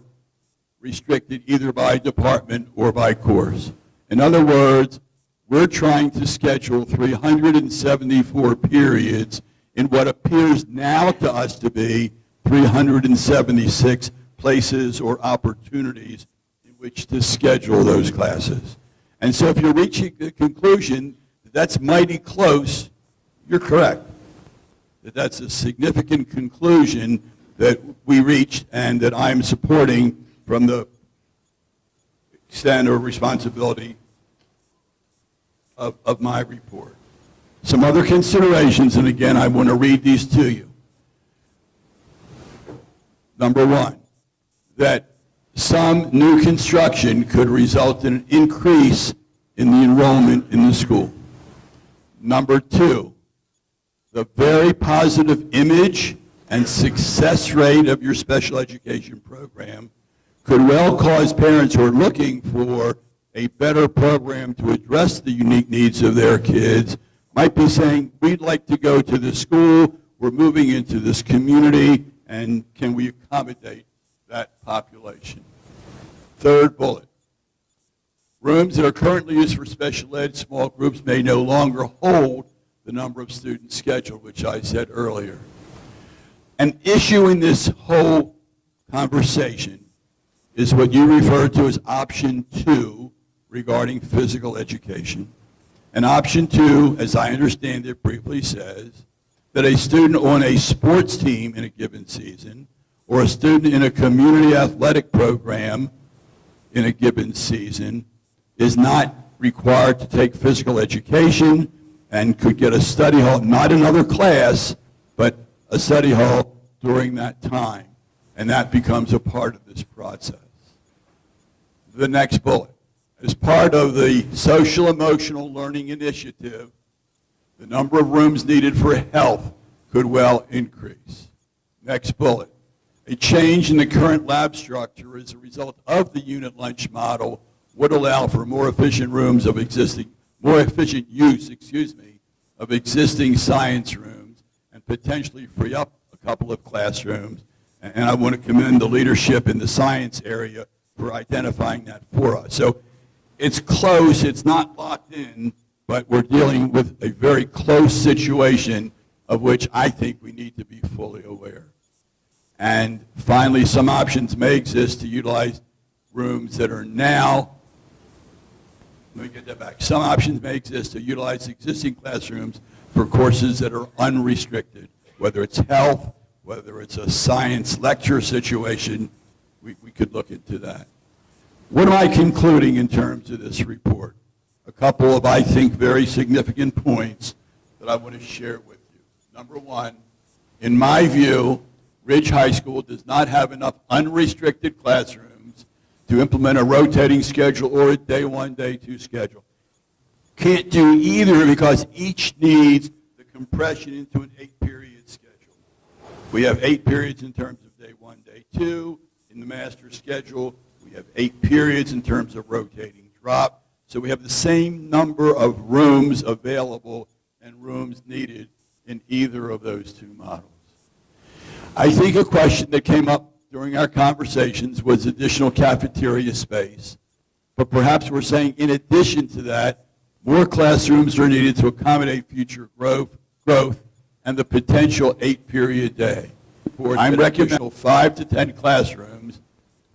Speaker 5: restricted either by department or by course. In other words, we're trying to schedule 374 periods in what appears now to us to be 376 places or opportunities in which to schedule those classes. And so if you're reaching the conclusion that that's mighty close, you're correct. That's a significant conclusion that we reached and that I'm supporting from the extent or responsibility of my report. Some other considerations, and again, I want to read these to you. Number 1, that some new construction could result in an increase in the enrollment in the school. Number 2, the very positive image and success rate of your special education program could well cause parents who are looking for a better program to address the unique needs of their kids might be saying, we'd like to go to this school, we're moving into this community, and can we accommodate that population? Third bullet, rooms that are currently used for special ed small groups may no longer hold the number of students scheduled, which I said earlier. An issue in this whole conversation is what you refer to as option 2 regarding physical education. And option 2, as I understand it, briefly says that a student on a sports team in a given season or a student in a community athletic program in a given season is not required to take physical education and could get a study hall, not another class, but a study hall during that time. And that becomes a part of this process. The next bullet. As part of the social emotional learning initiative, the number of rooms needed for health could well increase. Next bullet. A change in the current lab structure as a result of the unit lunch model would allow for more efficient use of existing science rooms and potentially free up a couple of classrooms. And I want to commend the leadership in the science area for identifying that for us. So it's close, it's not locked in, but we're dealing with a very close situation of which I think we need to be fully aware. And finally, some options may exist to utilize rooms that are now, let me get that back. Some options may exist to utilize existing classrooms for courses that are unrestricted, whether it's health, whether it's a science lecture situation, we could look into that. What am I concluding in terms of this report? A couple of, I think, very significant points that I want to share with you. Number 1, in my view, Ridge High School does not have enough unrestricted classrooms to implement a rotating schedule or a day one, day two schedule. Can't do either because each needs the compression into an 8-period schedule. We have 8 periods in terms of day one, day two. In the master schedule, we have 8 periods in terms of rotating drop. So we have the same number of rooms available and rooms needed in either of those two models. I think a question that came up during our conversations was additional cafeteria space. But perhaps we're saying in addition to that, more classrooms are needed to accommodate future growth and the potential 8-period day. I'm recommending 5 to 10 classrooms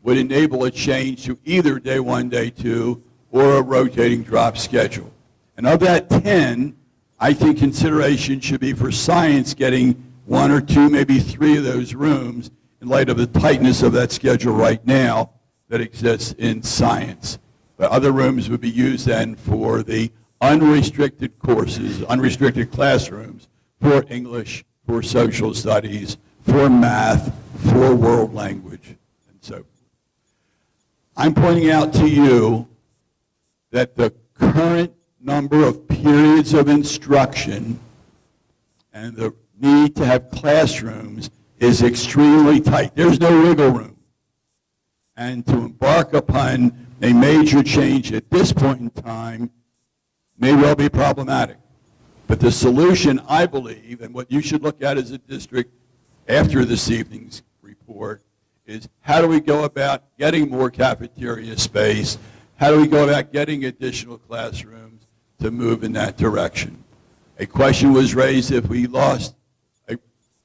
Speaker 5: would enable a change to either day one, day two, or a rotating drop schedule. And of that 10, I think consideration should be for science getting 1 or 2, maybe 3 of those rooms in light of the tightness of that schedule right now that exists in science. But other rooms would be used then for the unrestricted courses, unrestricted classrooms for English, for social studies, for math, for world language, and so forth. I'm pointing out to you that the current number of periods of instruction and the need to have classrooms is extremely tight. There's no wiggle room. And to embark upon a major change at this point in time may well be problematic. But the solution, I believe, and what you should look at as a district after this evening's report, is how do we go about getting more cafeteria space? How do we go about getting additional classrooms to move in that direction? A question was raised, if we lost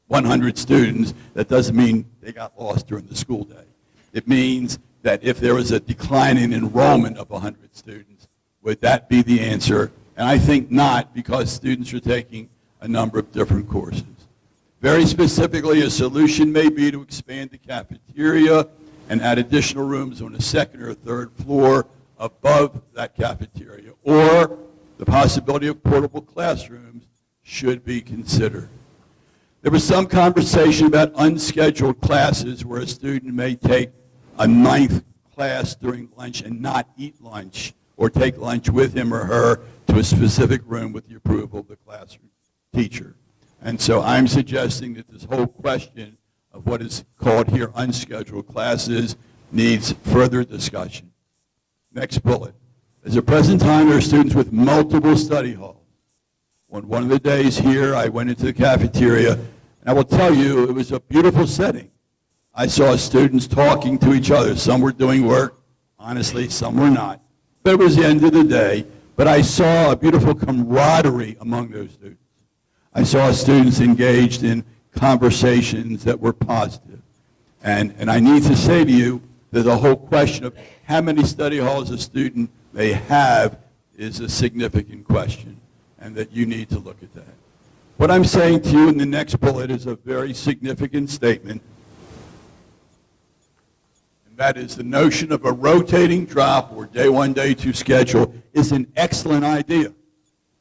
Speaker 5: 100 students, that doesn't mean they got lost during the school day. It means that if there was a decline in enrollment of 100 students, would that be the answer? And I think not, because students are taking a number of different courses. Very specifically, a solution may be to expand the cafeteria and add additional rooms on the second or third floor above that cafeteria, or the possibility of portable classrooms should be considered. There was some conversation about unscheduled classes where a student may take a 9th class during lunch and not eat lunch, or take lunch with him or her to a specific room with the approval of the classroom teacher. And so I'm suggesting that this whole question of what is called here unscheduled classes needs further discussion. Next bullet. At the present time, there are students with multiple study halls. On one of the days here, I went into the cafeteria, and I will tell you, it was a beautiful setting. I saw students talking to each other. Some were doing work, honestly, some were not. But it was the end of the day. But I saw a beautiful camaraderie among those students. I saw students engaged in conversations that were positive. And I need to say to you that the whole question of how many study halls a student may have is a significant question, and that you need to look at that. What I'm saying to you in the next bullet is a very significant statement, and that is the notion of a rotating drop or day one, day two schedule is an excellent idea.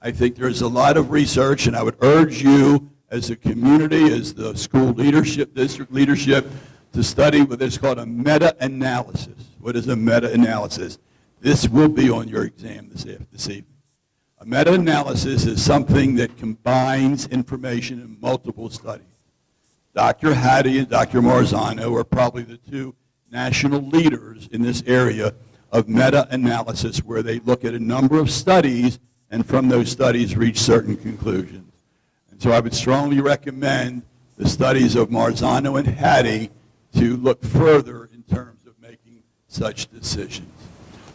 Speaker 5: I think there's a lot of research, and I would urge you as a community, as the school leadership, district leadership, to study what is called a meta-analysis. What is a meta-analysis? This will be on your exam this evening. A meta-analysis is something that combines information in multiple studies. Dr. Hattie and Dr. Marzano are probably the two national leaders in this area of meta-analysis, where they look at a number of studies and from those studies reach certain conclusions. And so I would strongly recommend the studies of Marzano and Hattie to look further in terms of making such decisions.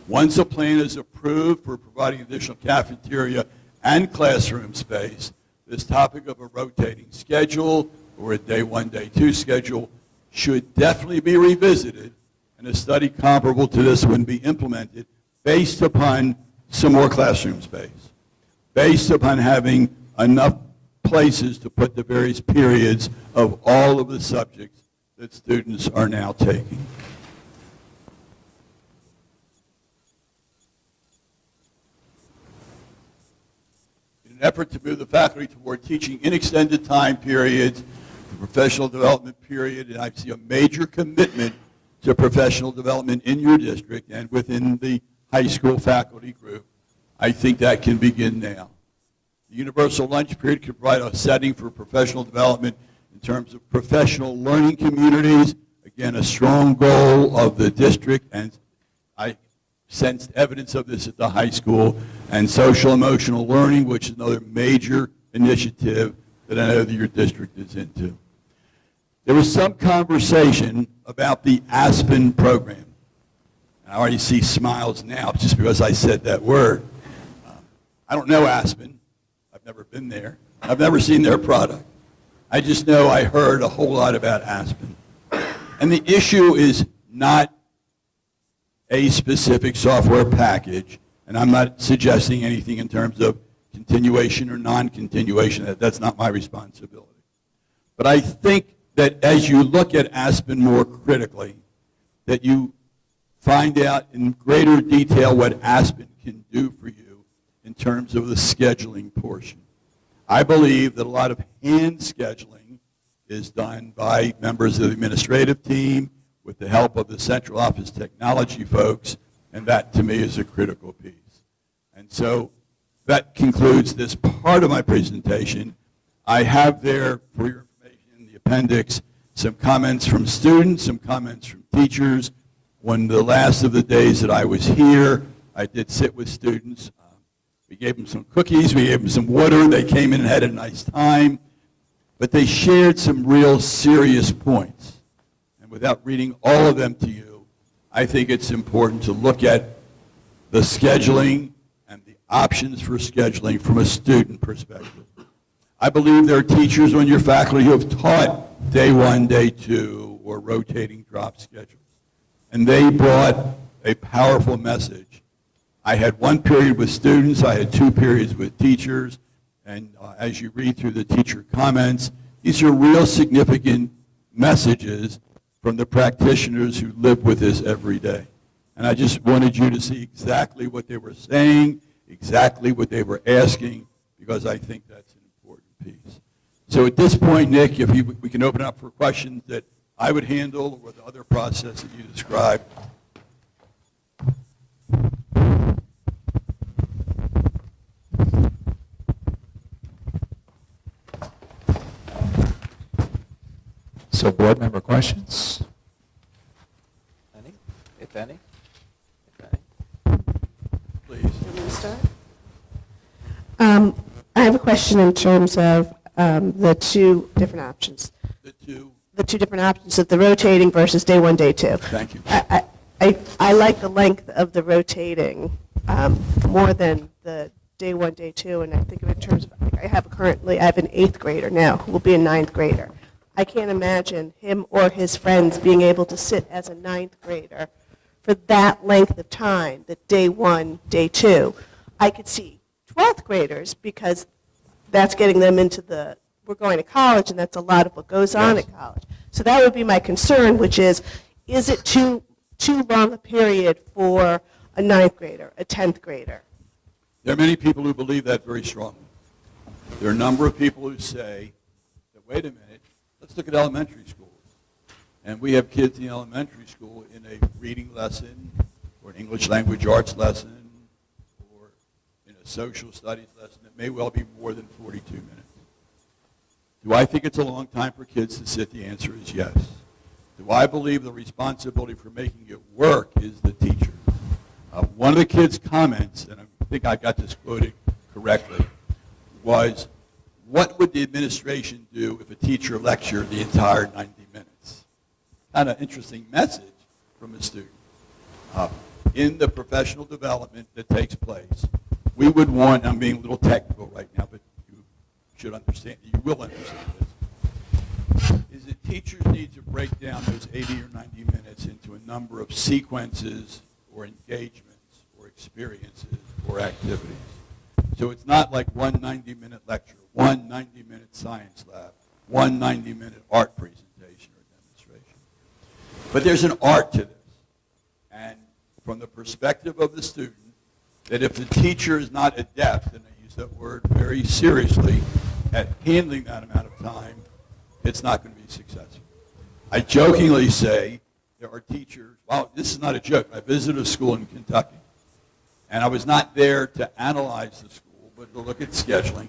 Speaker 5: Once a plan is approved for providing additional cafeteria and classroom space, this topic of a rotating schedule or a day one, day two schedule should definitely be revisited, and a study comparable to this one be implemented based upon some more classroom space, based upon having enough places to put the various periods of all of the subjects that students are now taking. In an effort to move the faculty toward teaching in extended time periods, to professional development period, and I see a major commitment to professional development in your district and within the high school faculty group. I think that can begin now. The universal lunch period can provide a setting for professional development in terms of professional learning communities. Again, a strong goal of the district, and I sensed evidence of this at the high school, and social emotional learning, which is another major initiative that I know that your district is into. There was some conversation about the Aspen program. I already see smiles now just because I said that word. I don't know Aspen. I've never been there. I've never seen their product. I just know I heard a whole lot about Aspen. And the issue is not a specific software package, and I'm not suggesting anything in terms of continuation or non-continuation. That's not my responsibility. But I think that as you look at Aspen more critically, that you find out in greater detail what Aspen can do for you in terms of the scheduling portion. I believe that a lot of hand scheduling is done by members of the administrative team with the help of the central office technology folks, and that to me is a critical piece. And so that concludes this part of my presentation. I have there, for your information in the appendix, some comments from students, some comments from teachers. When the last of the days that I was here, I did sit with students. We gave them some cookies, we gave them some water, they came in and had a nice time, but they shared some real serious points. And without reading all of them to you, I think it's important to look at the scheduling and the options for scheduling from a student perspective. I believe there are teachers on your faculty who have taught day one, day two, or rotating drop schedules. And they brought a powerful message. I had one period with students, I had 2 periods with teachers, and as you read through the teacher comments, these are real significant messages from the practitioners who live with this every day. And I just wanted you to see exactly what they were saying, exactly what they were asking, because I think that's an important piece. So at this point, Nick, if we can open up for questions that I would handle or the other process that you described.
Speaker 4: So board member questions? Any? If any? If any?
Speaker 5: Please.
Speaker 6: You want me to start? I have a question in terms of the 2 different options. The two different options of the rotating versus day 1, day 2.
Speaker 5: Thank you.
Speaker 6: I like the length of the rotating more than the day 1, day 2, and I think of it in terms of, I have an 8th grader now who will be a 9th grader. I can't imagine him or his friends being able to sit as a 9th grader for that length of time, the day 1, day 2. I could see 12th graders because that's getting them into we're going to college, and that's a lot of what goes on at college. So that would be my concern, which is it too long a period for a 9th grader, a 10th grader?
Speaker 5: There are many people who believe that very strongly. There are a number of people who say that, wait a minute, let's look at elementary schools. And we have kids in elementary school in a reading lesson or an English language arts lesson or in a social studies lesson that may well be more than 42 minutes. Do I think it's a long time for kids to sit? The answer is yes. Do I believe the responsibility for making it work is the teacher? One of the kids' comments, and I think I got this quoted correctly, was, what would the administration do if a teacher lectured the entire 90 minutes? Kind of interesting message from a student. In the professional development that takes place, we would want, I'm being a little technical right now, but you should understand, you will understand this, is that teachers need to break down those 80 or 90 minutes into a number of sequences or engagements or experiences or activities. So it's not like one 90-minute lecture, one 90-minute science lab, one 90-minute art presentation or demonstration. But there's an art to this. And from the perspective of the student, that if the teacher is not adept, and I use that word very seriously, at handling that amount of time, it's not going to be successful. I jokingly say there are teachers, well, this is not a joke. I visited a school in Kentucky, and I was not there to analyze the school, but to look at scheduling.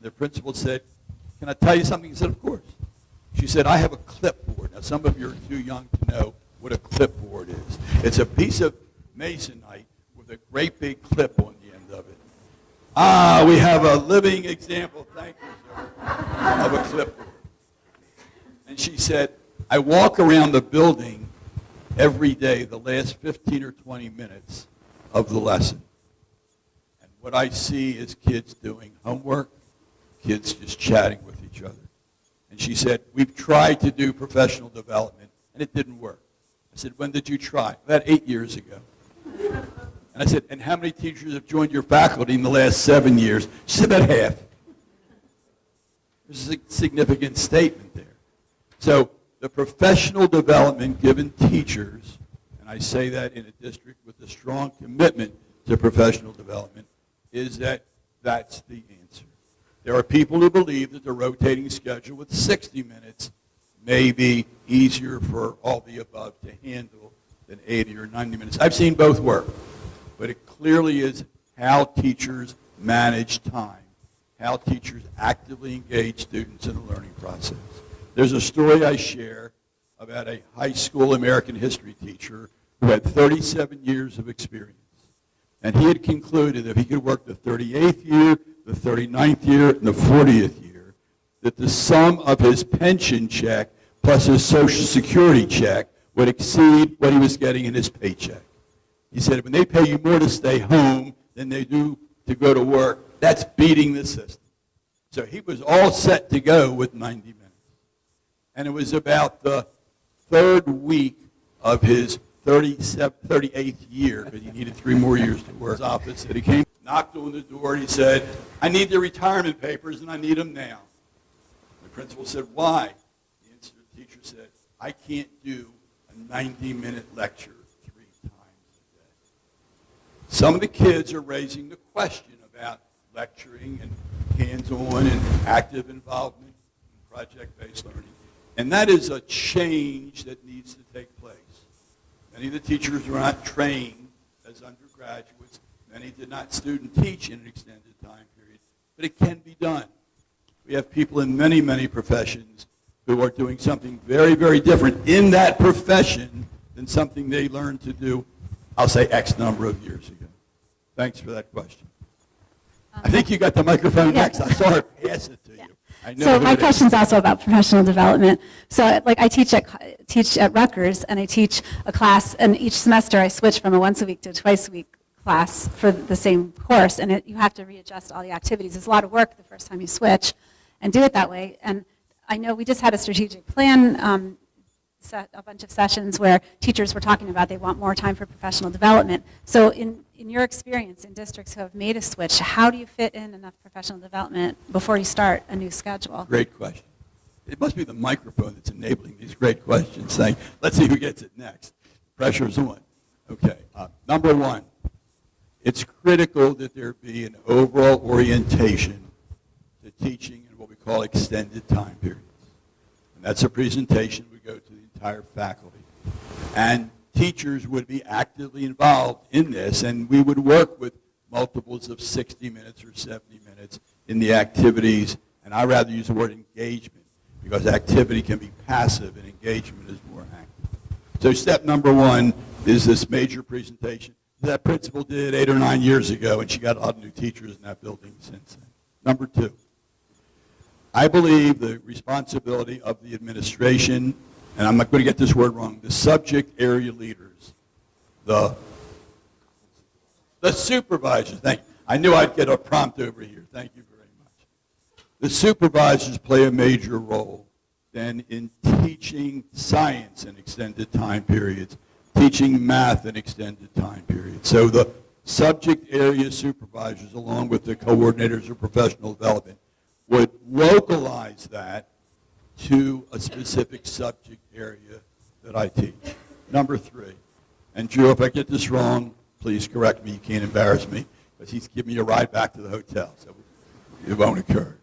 Speaker 5: The principal said, "Can I tell you something?" He said, "Of course." She said, "I have a clipboard." Now, some of you are too young to know what a clipboard is. It's a piece of masonite with a great big clip on the end of it. Ah, we have a living example, thank you, sir, of a clipboard. And she said, "I walk around the building every day the last 15 or 20 minutes of the lesson. And what I see is kids doing homework, kids just chatting with each other." And she said, "We've tried to do professional development, and it didn't work." I said, "When did you try?" "About 8 years ago." And I said, "And how many teachers have joined your faculty in the last 7 years?" She said, "About half." There's a significant statement there. So the professional development given teachers, and I say that in a district with a strong commitment to professional development, is that that's the answer. There are people who believe that the rotating schedule with 60 minutes may be easier for all the above to handle than 80 or 90 minutes. I've seen both work, but it clearly is how teachers manage time, how teachers actively engage students in the learning process. There's a story I share about a high school American history teacher who had 37 years of experience. And he had concluded if he could work the 38th year, the 39th year, and the 40th year, that the sum of his pension check plus his Social Security check would exceed what he was getting in his paycheck. He said, when they pay you more to stay home than they do to go to work, that's beating the system. So he was all set to go with 90 minutes. And it was about the third week of his 38th year, because he needed 3 more years to work. His office, that he came, knocked on the door, and he said, "I need the retirement papers, and I need them now." The principal said, "Why?" The teacher said, "I can't do a 90-minute lecture 3 times a day." Some of the kids are raising the question about lecturing and hands-on and active involvement in project-based learning. And that is a change that needs to take place. Many of the teachers were not trained as undergraduates. Many did not student teach in an extended time period. But it can be done. We have people in many, many professions who are doing something very, very different in that profession than something they learned to do, I'll say, X number of years ago. Thanks for that question. I think you got the microphone
Speaker 1: Yeah.
Speaker 5: next. I saw her pass it to you. I know
Speaker 1: So
Speaker 5: who
Speaker 1: my
Speaker 5: it is.
Speaker 1: question's also about professional development. So like I teach at Rutgers, and I teach a class, and each semester I switch from a once-a-week to a twice-a-week class for the same course, and you have to readjust all the activities. It's a lot of work the first time you switch and do it that way. And I know we just had a strategic plan, a bunch of sessions where teachers were talking about they want more time for professional development. So in your experience in districts who have made a switch, how do you fit in enough professional development before you start a new schedule?
Speaker 5: Great question. It must be the microphone that's enabling these great questions, saying, let's see who gets it next. Pressure's on. Okay. Number one, it's critical that there be an overall orientation to teaching in what we call extended time periods. And that's a presentation we go to the entire faculty. And teachers would be actively involved in this, and we would work with multiples of 60 minutes or 70 minutes in the activities, and I rather use the word engagement, because activity can be passive and engagement is more active. So step number one is this major presentation that principal did 8 or 9 years ago, and she got a lot of new teachers in that building since then. Number two, I believe the responsibility of the administration, and I'm not going to get this word wrong, the subject area leaders, the supervisors, thank you. I knew I'd get a prompt over here. Thank you very much. The supervisors play a major role then in teaching science in extended time periods, teaching math in extended time periods. So the subject area supervisors, along with the coordinators of professional development, would localize that to a specific subject area that I teach. Number three, and Drew, if I get this wrong, please correct me. You can't embarrass me, because he's giving me a ride back to the hotel, so it won't occur.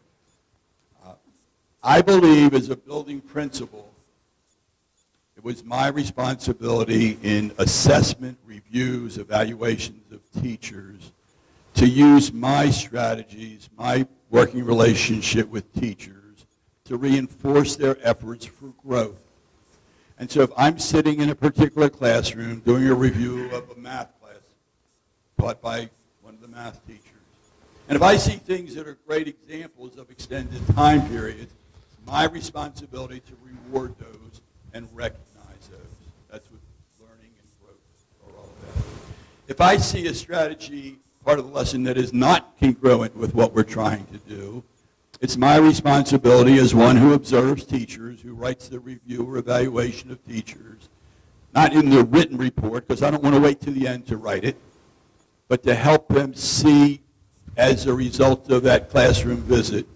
Speaker 5: I believe as a building principal, it was my responsibility in assessment, reviews, evaluations of teachers to use my strategies, my working relationship with teachers to reinforce their efforts for growth. And so if I'm sitting in a particular classroom doing a review of a math class taught by one of the math teachers, and if I see things that are great examples of extended time periods, it's my responsibility to reward those and recognize those. That's what learning and growth are all about. If I see a strategy, part of the lesson that is not congruent with what we're trying to do, it's my responsibility as one who observes teachers, who writes the review or evaluation of teachers, not in the written report, because I don't want to wait to the end to write it, but to help them see as a result of that classroom visit,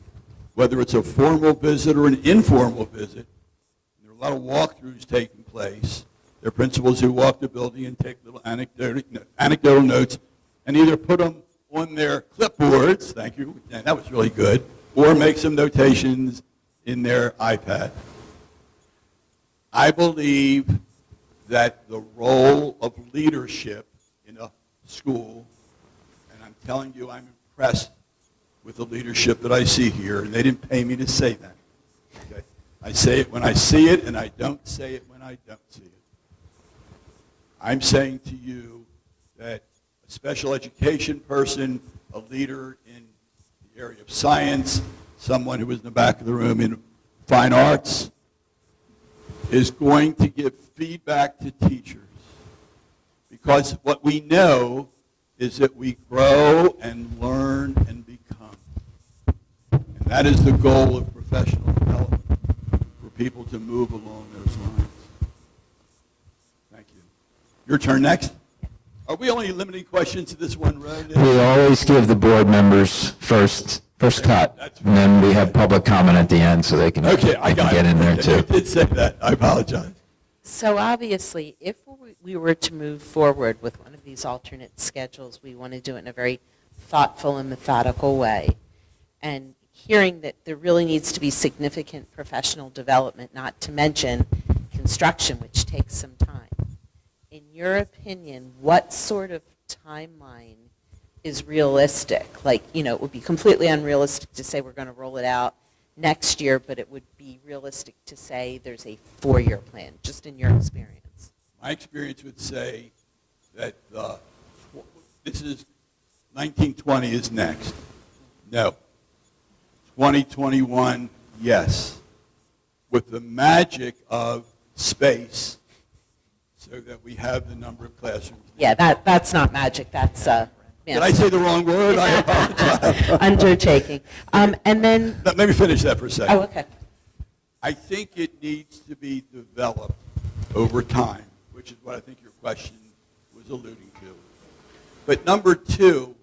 Speaker 5: whether it's a formal visit or an informal visit. There are a lot of walkthroughs taking place. There are principals who walk the building and take little anecdotal notes and either put them on their clipboards, thank you, and that was really good, or make some notations in their iPad. I believe that the role of leadership in a school, and I'm telling you I'm impressed with the leadership that I see here, and they didn't pay me to say that. Okay? I say it when I see it, and I don't say it when I don't see it. I'm saying to you that a special education person, a leader in the area of science, someone who was in the back of the room in fine arts, is going to give feedback to teachers. Because what we know is that we grow and learn and become. And that is the goal of professional development, for people to move along those lines. Thank you. Your turn next. Are we only limiting questions to this one row?
Speaker 7: We always give the board members first cut, and then we have public comment at the end so they can,
Speaker 5: Okay, I got
Speaker 7: get
Speaker 5: it.
Speaker 7: in there
Speaker 5: Okay,
Speaker 7: too.
Speaker 5: I did say that. I apologize.
Speaker 2: So obviously, if we were to move forward with one of these alternate schedules, we want to do it in a very thoughtful and methodical way. And hearing that there really needs to be significant professional development, not to mention construction, which takes some time. In your opinion, what sort of timeline is realistic? Like, you know, it would be completely unrealistic to say we're going to roll it out next year, but it would be realistic to say there's a 4-year plan, just in your experience.
Speaker 5: My experience would say that this is 1920 is next. No. 2021, yes. With the magic of space, so that we have the number of classrooms.
Speaker 2: Yeah, that's not magic. That's
Speaker 5: Did I say the wrong word? I apologize.
Speaker 2: undertaking. And then,
Speaker 5: Let me finish that for a second.
Speaker 2: oh, okay.
Speaker 5: I think it needs to be developed over time, which is what I think your question was alluding to. But number two,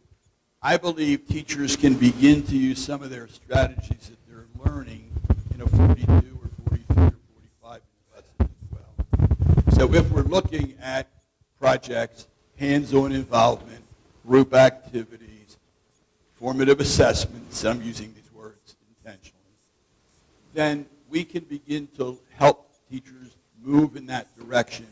Speaker 5: I believe teachers can begin to use some of their strategies that they're learning in a 42 or 43 or 45 lesson as well. So if we're looking at projects, hands-on involvement, group activities, formative assessments, I'm using these words intentionally, then we can begin to help teachers move in that direction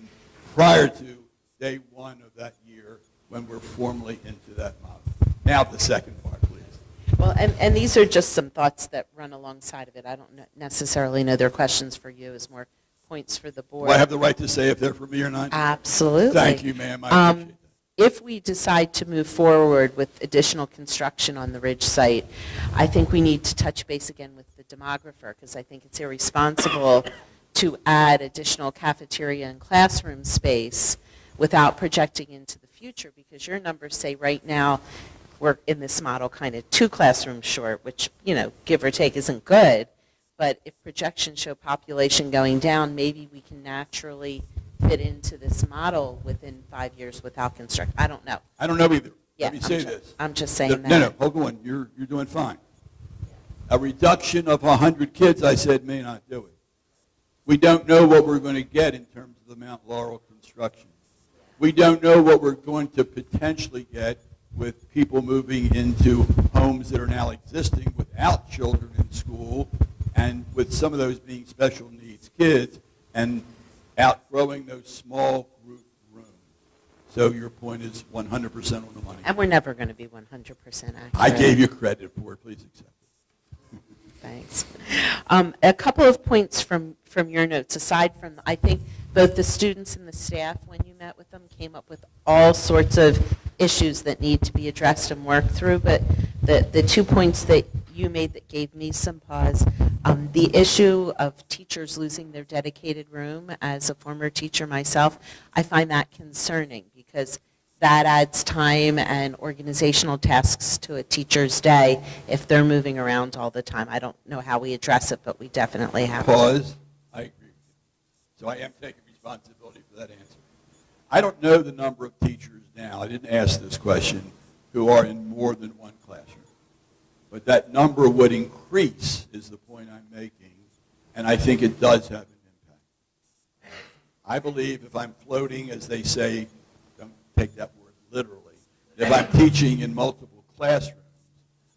Speaker 5: prior to day one of that year when we're formally into that model. Now the second part, please.
Speaker 2: Well, and these are just some thoughts that run alongside of it. I don't necessarily know they're questions for you, as more points for the board.
Speaker 5: Do I have the right to say if they're for me or not?
Speaker 2: Absolutely.
Speaker 5: Thank you, ma'am. I appreciate that.
Speaker 2: If we decide to move forward with additional construction on the Ridge site, I think we need to touch base again with the demographer, because I think it's irresponsible to add additional cafeteria and classroom space without projecting into the future, because your numbers say right now we're in this model kind of 2 classrooms short, which, you know, give or take isn't good. But if projections show population going down, maybe we can naturally fit into this model within 5 years without construction. I don't know.
Speaker 5: I don't know either.
Speaker 2: Yeah,
Speaker 5: Let me say this.
Speaker 2: I'm just saying that.
Speaker 5: No, hold on. You're doing fine. A reduction of 100 kids, I said, may not do it. We don't know what we're going to get in terms of the Mount Laurel construction. We don't know what we're going to potentially get with people moving into homes that are now existing without children in school and with some of those being special needs kids, and outgrowing those small group rooms. So your point is 100% on the money.
Speaker 2: And we're never going to be 100% accurate.
Speaker 5: I gave you credit for it. Please accept it.
Speaker 2: Thanks. A couple of points from your notes, aside from, I think both the students and the staff, when you met with them, came up with all sorts of issues that need to be addressed and worked through, but the 2 points that you made that gave me some pause, the issue of teachers losing their dedicated room. As a former teacher myself, I find that concerning because that adds time and organizational tasks to a teacher's day if they're moving around all the time. I don't know how we address it, but we definitely have to.
Speaker 5: Pause. I agree with you. So I am taking responsibility for that answer. I don't know the number of teachers now, I didn't ask this question, who are in more than one classroom. But that number would increase, is the point I'm making, and I think it does have an impact. I believe if I'm floating, as they say, don't take that word literally, if I'm teaching in multiple classrooms,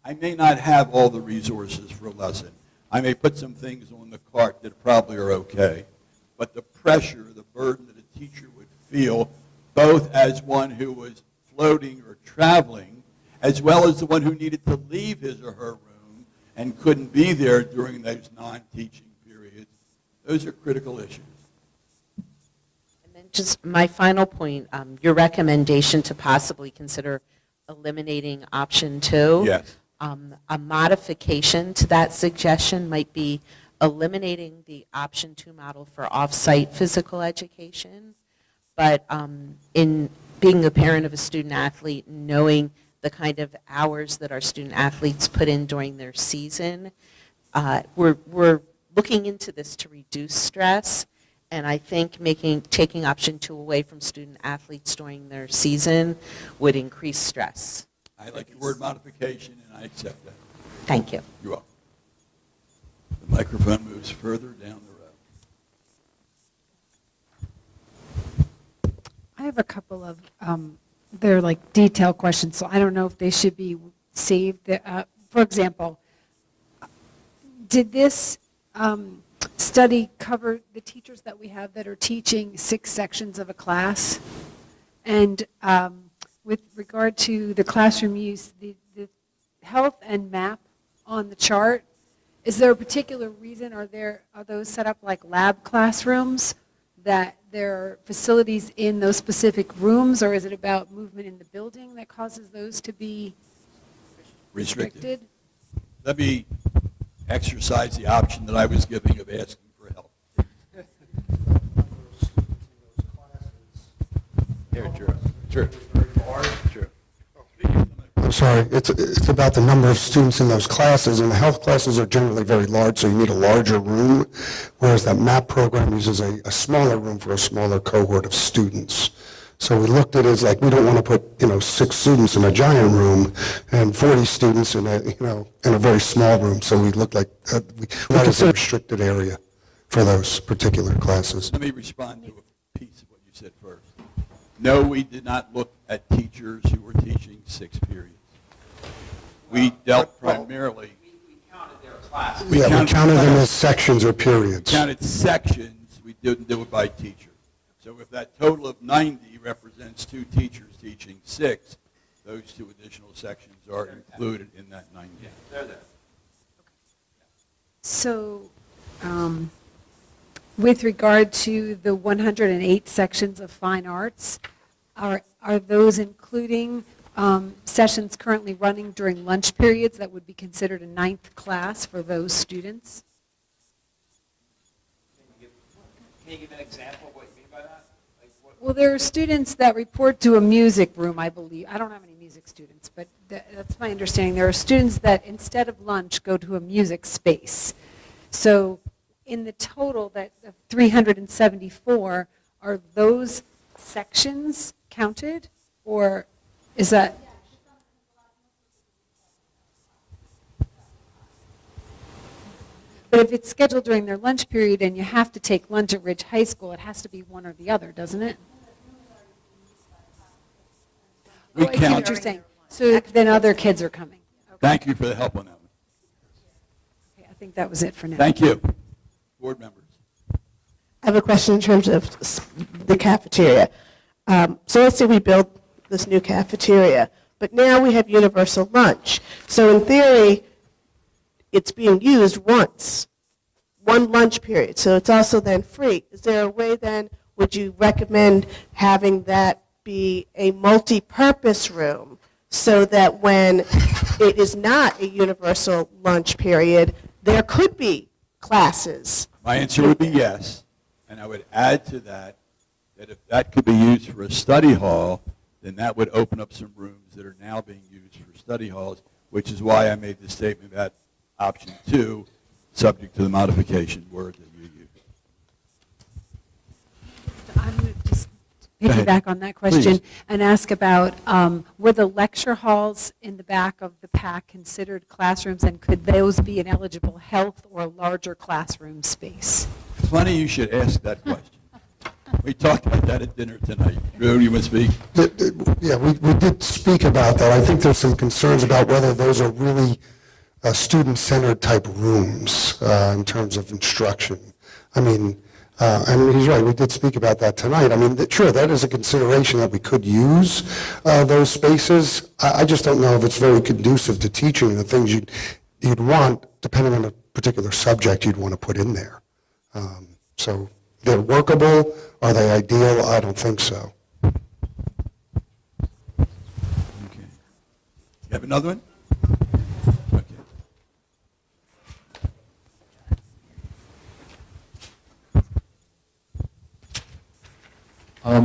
Speaker 5: I may not have all the resources for a lesson. I may put some things on the cart that probably are okay, but the pressure, the burden that a teacher would feel, both as one who was floating or traveling, as well as the one who needed to leave his or her room and couldn't be there during those non-teaching periods. Those are critical issues.
Speaker 2: And then just my final point, your recommendation to possibly consider eliminating option 2.
Speaker 5: Yes.
Speaker 2: A modification to that suggestion might be eliminating the option 2 model for off-site physical education, but in being a parent of a student athlete, knowing the kind of hours that our student athletes put in during their season, we're looking into this to reduce stress, and I think taking option 2 away from student athletes during their season would increase stress.
Speaker 5: I like your word modification, and I accept that.
Speaker 2: Thank you.
Speaker 5: You're welcome. The microphone moves further down the road.
Speaker 8: I have a couple of, they're like detailed questions, so I don't know if they should be saved. For example, did this study cover the teachers that we have that are teaching 6 sections of a class? And with regard to the classroom use, the health and map on the chart, is there a particular reason? Are those set up like lab classrooms, that there are facilities in those specific rooms, or is it about movement in the building that causes those to be restricted?
Speaker 5: Let me exercise the option that I was giving of asking for help. Here, Drew.
Speaker 9: I'm sorry, it's about the number of students in those classes, and the health classes are generally very large, so you need a larger room, whereas that MAP program uses a smaller room for a smaller cohort of students. So we looked at it as like, we don't want to put, 6 students in a giant room and 40 students in a very small room, so we looked like, we looked at a restricted area for those particular classes.
Speaker 5: Let me respond to a piece of what you said first. No, we did not look at teachers who were teaching 6 periods. We dealt primarily.
Speaker 4: We counted their classes.
Speaker 9: We counted them as sections or periods.
Speaker 5: We counted sections. We didn't do it by teacher. So if that total of 90 represents 2 teachers teaching 6, those 2 additional sections are included in that 90.
Speaker 4: Yeah, they're there.
Speaker 8: So, with regard to the 108 sections of fine arts, are those including sessions currently running during lunch periods that would be considered a 9th class for those students?
Speaker 4: Can you give an example of what you mean by that?
Speaker 8: Well, there are students that report to a music room, I believe. I don't have any music students, but that's my understanding. There are students that instead of lunch go to a music space. So in the total that of 374, are those sections counted, or is that? But if it's scheduled during their lunch period and you have to take lunch at Ridge High School, it has to be one or the other, doesn't it?
Speaker 5: We
Speaker 8: I see what
Speaker 5: count.
Speaker 8: you're saying. So then other kids are coming.
Speaker 5: Thank you for the help on that one.
Speaker 8: Okay, think that was it for now.
Speaker 5: Thank you. Board members.
Speaker 6: I have a question in terms of the cafeteria. So let's say we build this new cafeteria, but now we have universal lunch. So in theory, it's being used once, one lunch period, so it's also then free. Is there a way then, would you recommend having that be a multi-purpose room so that when it is not a universal lunch period, there could be classes?
Speaker 5: My answer would be yes, and I would add to that that if that could be used for a study hall, then that would open up some rooms that are now being used for study halls, which is why I made the statement that option 2, subject to the modification word that you used.
Speaker 8: I'm going to just
Speaker 5: Go ahead.
Speaker 8: piggyback on that question
Speaker 5: Please.
Speaker 8: and ask about, were the lecture halls in the back of the PAC considered classrooms, and could those be an eligible health or larger classroom space?
Speaker 5: Funny you should ask that question. We talked about that at dinner tonight. Drew, you want to speak?
Speaker 9: Yeah, we did speak about that. I think there's some concerns about whether those are really student-centered type rooms in terms of instruction. I mean, and he's right, we did speak about that tonight. I mean, sure, that is a consideration that we could use those spaces. I just don't know if it's very conducive to teaching the things you'd want, depending on the particular subject you'd want to put in there. So they're workable. Are they ideal? I don't think so.
Speaker 5: Okay. You have another one? Okay.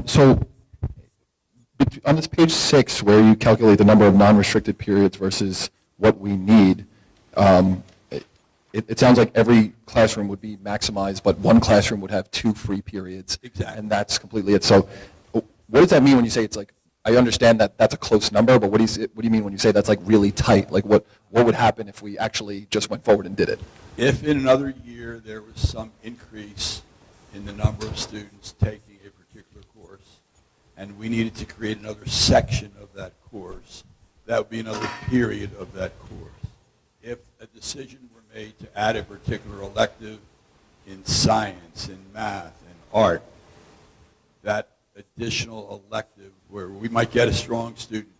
Speaker 10: So on this page 6, where you calculate the number of non-restricted periods versus what we need, it sounds like every classroom would be maximized, but one classroom would have 2 free periods.
Speaker 5: Exactly.
Speaker 10: And that's completely it. So what does that mean when you say it's like, I understand that that's a close number, but what do you mean when you say that's like really tight? Like what would happen if we actually just went forward and did it?
Speaker 5: If in another year there was some increase in the number of students taking a particular course, and we needed to create another section of that course, that would be another period of that course. If a decision were made to add a particular elective in science, in math, in art, that additional elective where we might get a strong student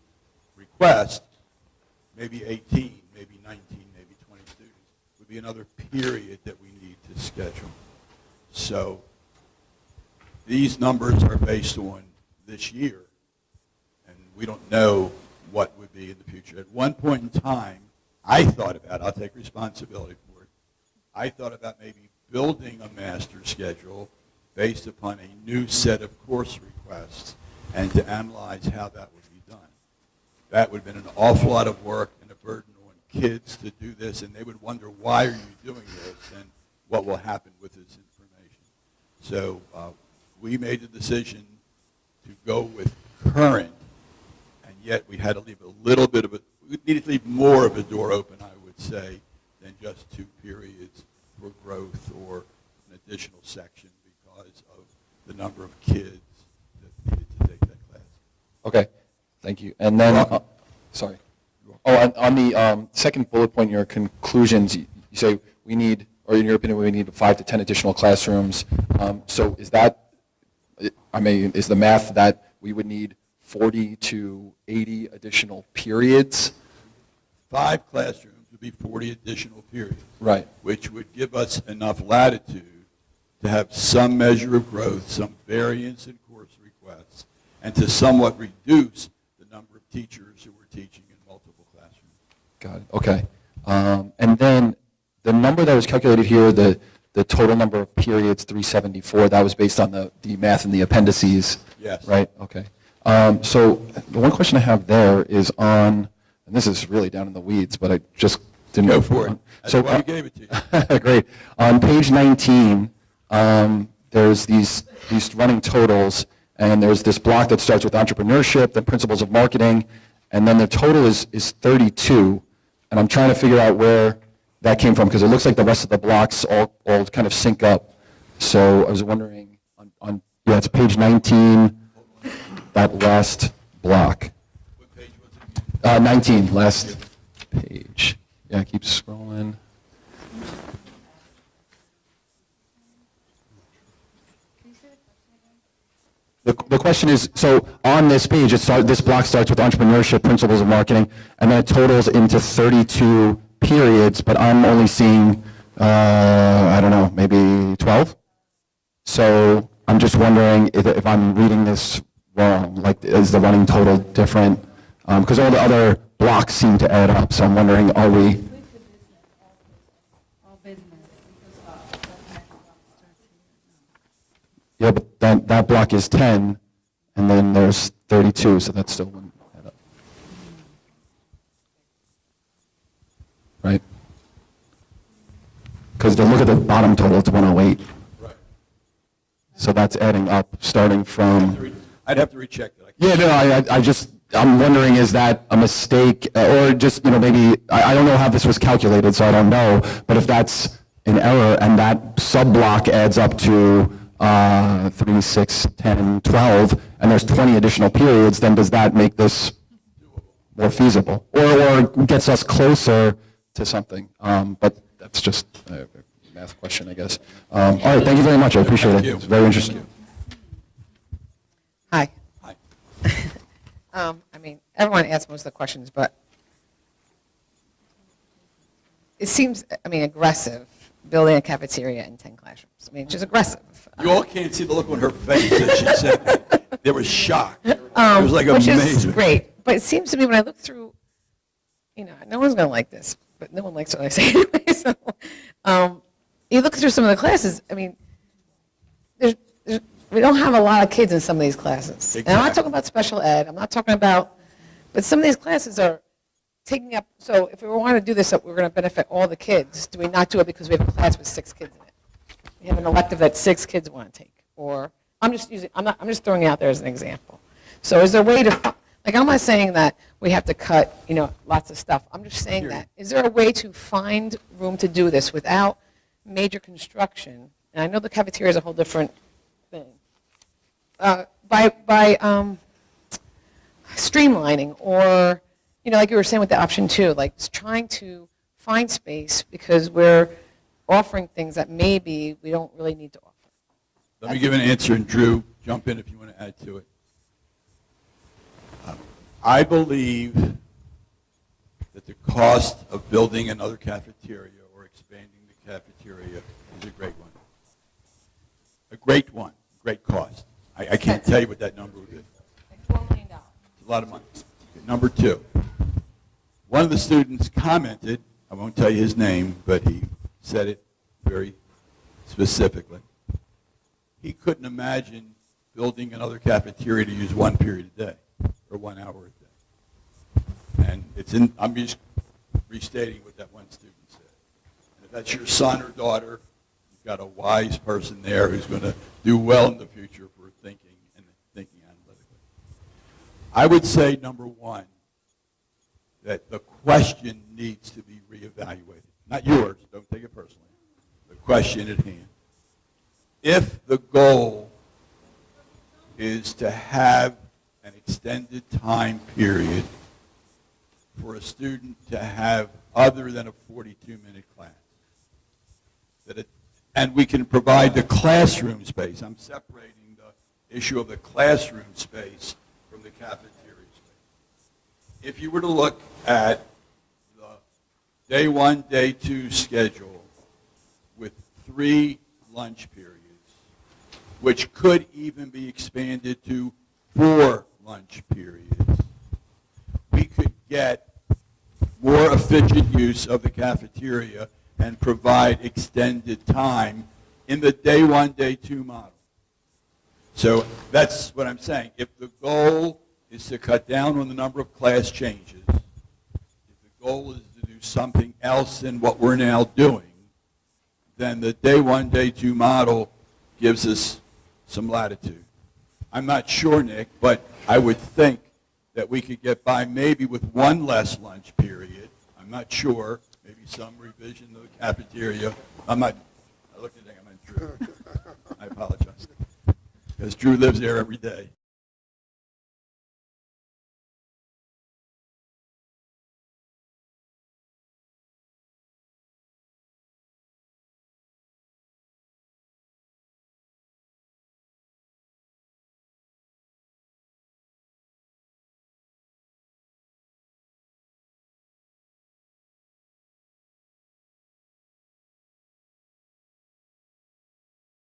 Speaker 5: request, maybe 18, maybe 19, maybe 20 students, would be another period that we need to schedule. So these numbers are based on this year, and we don't know what would be in the future. At one point in time, I thought about, I'll take responsibility for it, I thought about maybe building a master schedule based upon a new set of course requests and to analyze how that would be done. That would have been an awful lot of work and a burden on kids to do this, and they would wonder, why are you doing this, and what will happen with this information. So we made the decision to go with current, and yet we had to leave a little bit of a, we needed to leave more of a door open, I would say, than just 2 periods for growth or an additional section because of the number of kids that needed to take that class.
Speaker 10: Okay, thank you. And then, sorry. Oh, on the second bullet point, your conclusions, you say we need, or in your opinion, we need 5 to 10 additional classrooms. So is that, I mean, is the math that we would need 40 to 80 additional periods?
Speaker 5: 5 classrooms would be 40 additional periods.
Speaker 10: Right.
Speaker 5: Which would give us enough latitude to have some measure of growth, some variance in course requests, and to somewhat reduce the number of teachers who were teaching in multiple classrooms.
Speaker 10: Got it, okay. And then the number that was calculated here, the total number of periods, 374, that was based on the math in the appendices?
Speaker 5: Yes.
Speaker 10: Right, okay. So the one question I have there is on, and this is really down in the weeds, but I just didn't.
Speaker 5: Go for it. That's
Speaker 10: So,
Speaker 5: why we gave it to you.
Speaker 10: Great. On page 19, there's these running totals, and there's this block that starts with entrepreneurship, then principles of marketing, and then the total is 32, and I'm trying to figure out where that came from, because it looks like the rest of the blocks all kind of sync up. So I was wondering, yeah, it's page 19, that last block.
Speaker 5: What page was it?
Speaker 10: 19, last page. Yeah, keep scrolling. question is, so on this page, this block starts with entrepreneurship, principles of marketing, and then it totals into 32 periods, but I'm only seeing, I don't know, maybe 12? So I'm just wondering if I'm reading this wrong, like, is the running total different? Because all the other blocks seem to add up, so I'm wondering, are we? Yeah, but that block is 10, and then there's 32, so that still wouldn't add up. Right? Because look at the bottom total, it's 108.
Speaker 5: Right.
Speaker 10: So that's adding up, starting from...
Speaker 5: I'd have to recheck that.
Speaker 10: Yeah, no, I'm wondering, is that a mistake, or just, maybe, I don't know how this was calculated, so I don't know, but if that's an error, and that sub-block adds up to 3, 6, 10, 12, and there's 20 additional periods, then does that make this more feasible? Or gets us closer to something? But that's just a math question, I guess. All right, thank you very much, I appreciate it. It's very interesting.
Speaker 11: Hi.
Speaker 5: Hi.
Speaker 11: I mean, everyone asked most of the questions, but it seems, aggressive, building a cafeteria in 10 classrooms. I mean, just aggressive.
Speaker 5: You all can't see the look on her face that she said that. There was shock. It was like
Speaker 11: Which
Speaker 5: amazing.
Speaker 11: is great. But it seems to me when I look through, no one's going to like this, but no one likes what I say anyway. So you look through some of the classes, we don't have a lot of kids in some of these classes.
Speaker 5: Exactly.
Speaker 11: And I'm not talking about special ed. I'm not talking about, but some of these classes are taking up, so if we want to do this, we're going to benefit all the kids. Do we not do it because we have a class with 6 kids in it? We have an elective that 6 kids want to take. Or, I'm just throwing it out there as an example. So is there a way to, I'm not saying that we have to cut, lots of stuff. I'm just saying that, is there a way to find room to do this without major construction? And I know the cafeteria is a whole different thing. By streamlining, or like you were saying with the option 2, like trying to find space because we're offering things that maybe we don't really need to offer.
Speaker 5: Let me give an answer, and Drew, jump in if you want to add to it. I believe that the cost of building another cafeteria or expanding the cafeteria is a great one. A great one, great cost. I can't tell you what that number would be.
Speaker 11: $12 million.
Speaker 5: It's a lot of money. Okay, number 2, one of the students commented, I won't tell you his name, but he said it very specifically. He couldn't imagine building another cafeteria to use 1 period a day or 1 hour a day. And I'm just restating what that one student said. And if that's your son or daughter, you've got a wise person there who's going to do well in the future for thinking analytically. I would say, number 1, that the question needs to be reevaluated. Not yours, don't take it personally. The question at hand. If the goal is to have an extended time period for a student to have other than a 42-minute class, and we can provide the classroom space. I'm separating the issue of the classroom space from the cafeteria space. If you were to look at the day 1, day 2 schedule with 3 lunch periods, which could even be expanded to 4 lunch periods, we could get more efficient use of the cafeteria and provide extended time in the day 1, day 2 model. So that's what I'm saying. If the goal is to cut down on the number of class changes, if the goal is to do something else than what we're now doing, then the day 1, day 2 model gives us some latitude. I'm not sure, Nick, but I would think that we could get by maybe with 1 less lunch period. I'm not sure. Maybe some revision of the cafeteria. I looked at Nick, I meant Drew. I apologize. Because Drew lives there every day.